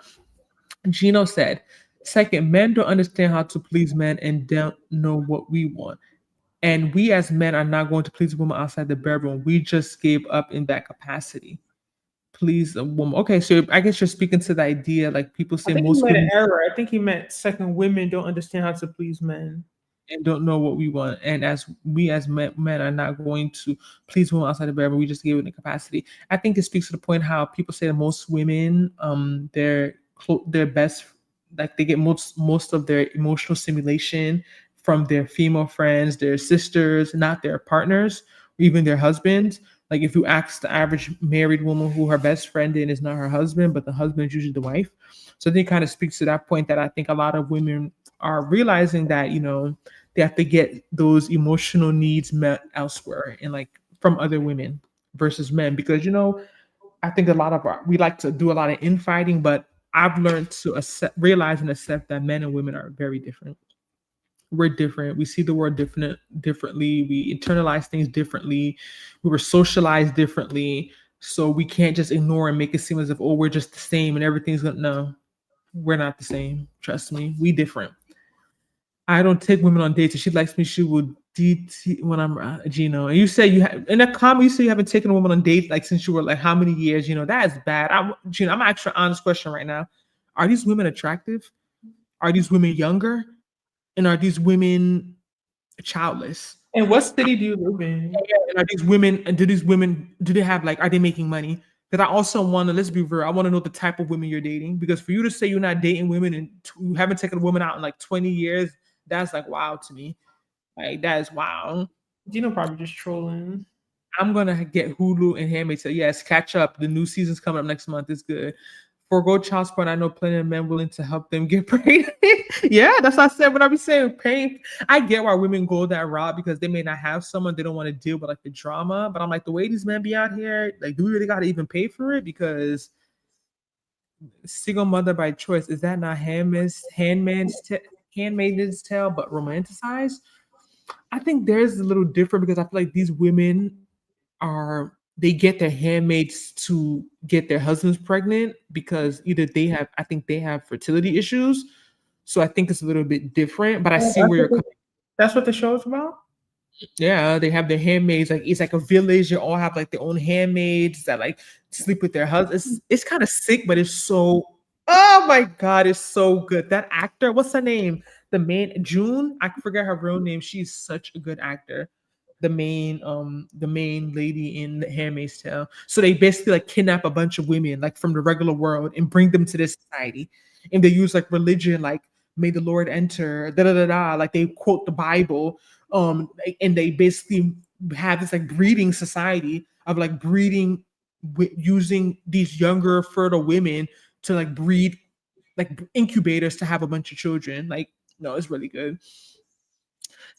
Gino said, second, men don't understand how to please men and don't know what we want. And we as men are not going to please a woman outside the bedroom. We just gave up in that capacity. Please a woman. Okay, so I guess you're speaking to the idea, like people I say think he most made an women error. I think he meant second, women don't understand how to please men. and don't know what we want. And as we as men are not going to please women outside the bedroom, we just give it the capacity. I think it speaks to the point how people say that most women, their best, like they get most of their emotional stimulation from their female friends, their sisters, not their partners, or even their husbands. Like if you ask the average married woman who her best friend is not her husband, but the husband is usually the wife. So I think it kind of speaks to that point that I think a lot of women are realizing that, you know, they have to get those emotional needs met elsewhere and like from other women versus men. Because, you know, I think we like to do a lot of infighting, but I've learned to realize and accept that men and women are very different. We're different. We see the world differently. We internalize things differently. We were socialized differently. So we can't just ignore and make it seem as if, oh, we're just the same and everything's gonna, no, we're not the same. Trust me, we different. I don't take women on dates. If she likes me, she will DT when I'm Gino. And you say you have in that comment, you say you haven't taken a woman on dates like since you were like how many years? You know, that is bad. Gino, I'm asking an honest question right now. Are these women attractive? Are these women younger? And are these women childless? And what city do you live in? And are these women, and do they have like, are they making money? Because I also want to, let's be real, I want to know the type of women you're dating. Because for you to say you're not dating women and you haven't taken a woman out in like 20 years, that's like wow to me. Like that is wow. Gino probably just trolling. I'm gonna get Hulu and Handmaid's Tale. Yes, catch up. The new season's coming up next month. It's good. Forgo child support. I know plenty of men willing to help them get pregnant. Yeah, that's what I said. What I be saying, pain. I get why women go that route because they may not have someone, they don't want to deal with like the drama. But I'm like, the way these men be out here, like, do we really gotta even pay for it? Because single mother by choice, is that not handmaid's tale, but romanticized? I think there's a little different because I feel like these women they get their handmaids to get their husbands pregnant because either I think they have fertility issues. So I think it's a little bit different, but I Oh, see where you're coming. that's what the show is about? Yeah, they have their handmaids. Like it's like a village. They all have like their own handmaids that like sleep with their husbands. It's kind of sick, but it's so. Oh my god, it's so good. That actor, what's her name? The main June. I forget her real name. She's such a good actor. The main lady in the Handmaid's Tale. So they basically like kidnap a bunch of women like from the regular world and bring them to this society, and they use like religion, like may the Lord enter, da da da da. Like they quote the Bible, and they basically have this like breeding society of like breeding using these younger fertile women to like breed like incubators to have a bunch of children. Like no, it's really good.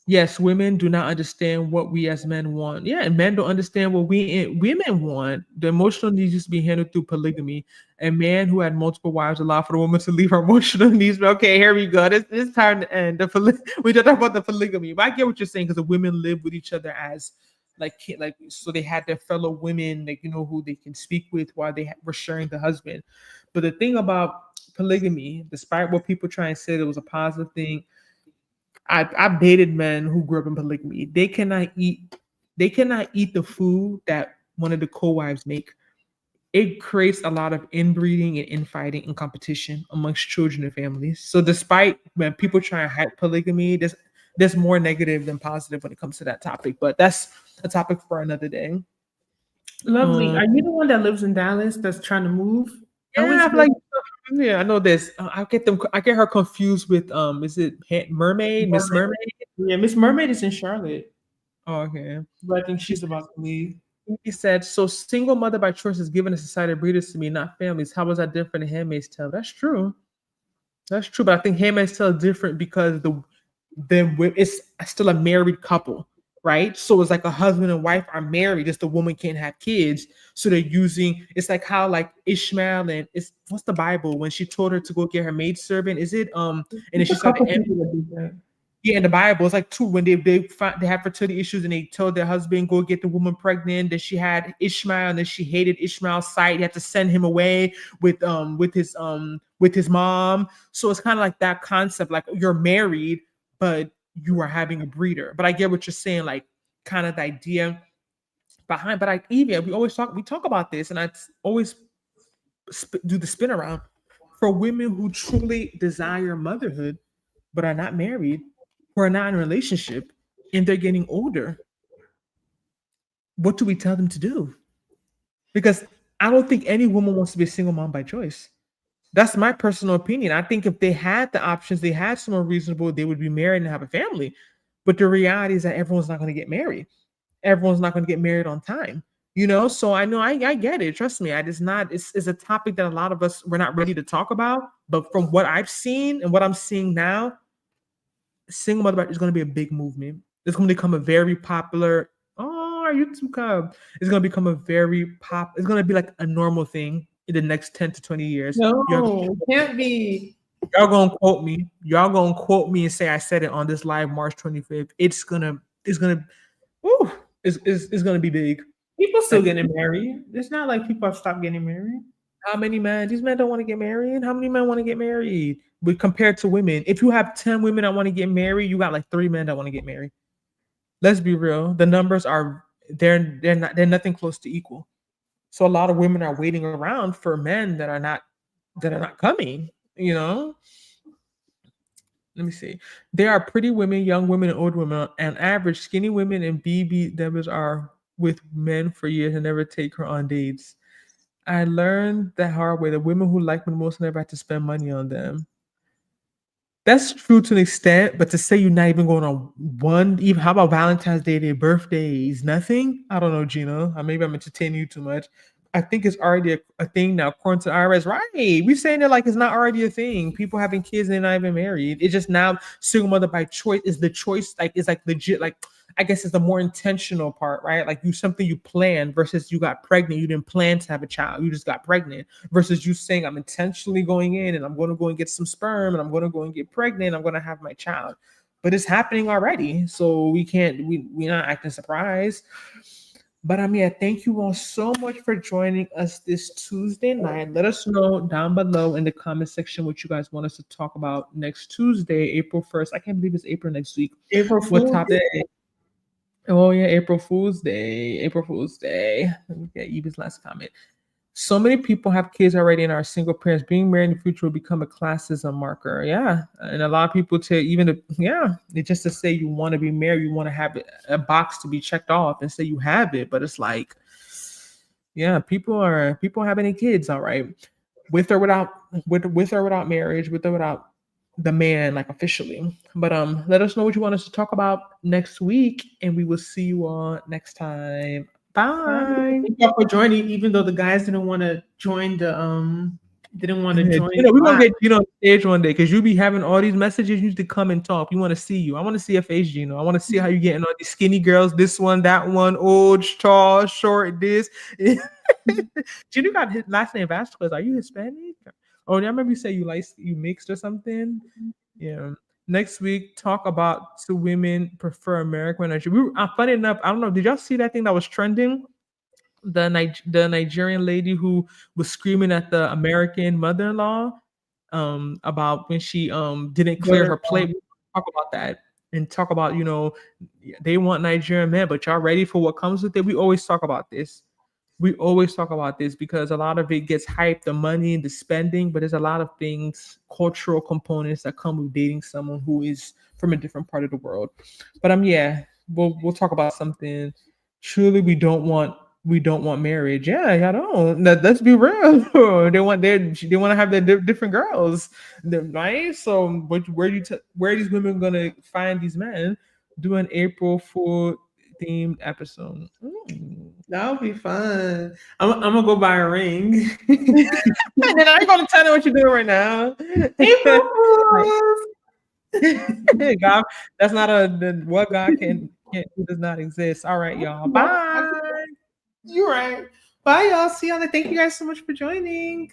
Yes, women do not understand what we as men want. Yeah, and men don't understand what women want. The emotional needs used to be handled through polygamy. A man who had multiple wives allowed for the woman to leave her emotional needs. Okay, here we go. This time to end. We don't talk about the polygamy, but I get what you're saying because the women live with each other as like so they had their fellow women like who they can speak with while they were sharing the husband. But the thing about polygamy, despite what people try and say, it was a positive thing. I've dated men who grew up in polygamy. They cannot eat. They cannot eat the food that one of the co-wives make. It creates a lot of inbreeding and infighting and competition amongst children and families. So, despite when people try and hype polygamy, there's more negative than positive when it comes to that topic. But that's a topic for another day. Lovely. Um, Are you the one that lives in Dallas that's trying to move? I yeah, always I feel like yeah, I know this. I get her confused with is it Mermaid, Miss Mermaid. Mermaid? Yeah, Miss Mermaid is in Charlotte, Oh, okay. but I think she's about to leave. He said, "So single mother by choice is given a society of breeders to me, not families. How was that different in Handmaid's Tale?" That's true. That's true. But I think Handmaid's Tale is different because it's still a married couple. right? So it's like a husband and wife are married, just the woman can't have kids. So they're using, it's like how like Ishmael and it's what's the Bible when she told her to go get her maidservant? Is it and then It's she a saw the couple people that do that. yeah, in the Bible, it's like two when they have fertility issues and they told their husband go get the woman pregnant. Then she had Ishmael and then she hated Ishmael's sight. He had to send him away with his mom. So it's kind of like that concept, like you're married, but you are having a breeder. But I get what you're saying, like kind of the idea behind. But we talk about this, and I always do the spin around for women who truly desire motherhood but are not married, who are not in a relationship, and they're getting older. What do we tell them to do? Because I don't think any woman wants to be a single mom by choice. That's my personal opinion. I think if they had the options, they had someone reasonable, they would be married and have a family. But the reality is that everyone's not going to get married. Everyone's not going to get married on time. So I know I get it. Trust me. I just not it's a topic that a lot of us we're not ready to talk about. But from what I've seen and what I'm seeing now, single mother is going to be a big movement. It's going to become a very popular. Oh, our YouTube cub. It's going to become a very pop. It's going to be like a normal thing in the next 10 to 20 years. No, it can't be. Y'all gonna quote me. Y'all gonna quote me and say I said it on this live March 25th. Woo, it's gonna be big. People still Like, getting married. It's not like people have stopped getting married. how many men? These men don't want to get married. How many men want to get married? But compared to women, if you have 10 women that want to get married, you got like 3 men that want to get married. Let's be real. The numbers are they're nothing close to equal. So a lot of women are waiting around for men that are not coming. Let me see. There are pretty women, young women, and old women. On average, skinny women and BBWs are with men for years and never take her on dates. I learned the hard way. The women who like me the most never had to spend money on them. That's true to an extent, but to say you're not even going on one, even how about Valentine's Day, their birthdays, nothing? I don't know, Gina. Maybe I'm entertaining you too much. I think it's already a thing now, according to the IRS. Right. We're saying it like it's not already a thing. People having kids and they're not even married. It's just now single mother by choice is the choice, like it's like legit, like I guess it's the more intentional part, right? Like something you plan versus you got pregnant. You didn't plan to have a child. You just got pregnant versus you saying I'm intentionally going in and I'm going to go and get some sperm and I'm going to go and get pregnant. I'm going to have my child, but it's happening already. So we're not acting surprised. But thank you all so much for joining us this Tuesday night. Let us know down below in the comment section what you guys want us to talk about next Tuesday, April 1st. I can't believe it's April next week. April Fool's Day. Oh yeah, April Fool's Day. April Fool's Day. Let me get Eva's last comment. So many people have kids already and are single parents. Being married in the future will become a classism marker. Yeah. And a lot of people it's just to say you want to be married, you want to have a box to be checked off and say you have it. But it's like, yeah, people having kids, all right. With or without marriage, with or without the man, like officially. But let us know what you want us to talk about next week, and we will see you all next time. Bye. Thank y'all for joining, even though the guys didn't want to join didn't want to join. We're gonna get Gino on stage one day because you be having all these messages. You need to come and talk. We want to see you. I want to see your face, Gino. I want to see how you getting all these skinny girls. This one, that one, old, tall, short. This. Gino got his last name Vasquez. Are you Hispanic? Oh, I remember you say you mixed or something. Yeah. Next week, talk about do women prefer American or Nigerian. Funny enough, I don't know. Did y'all see that thing that was trending? The Nigerian lady who was screaming at the American mother-in-law about when she didn't clear her plate. We talk about that and talk about they want Nigerian men, but y'all ready for what comes with it? We always talk about this. Because a lot of it gets hyped, the money and the spending, but there's a lot of things, cultural components that come with dating someone who is from a different part of the world. But we'll talk about something. Truly, we don't want marriage. Yeah, I don't. Let's be real. They want to have their different girls, right? So, where are these women gonna find these men? Do an April Fool themed episode. That'll be fun. I'm gonna go buy a ring. And then I'm gonna tell them what you're doing right now. April Fools. God, that's not what God can who does not exist. All right, y'all. Well, Bye. you're right. Bye, y'all. See y'all. Thank you guys so much for joining.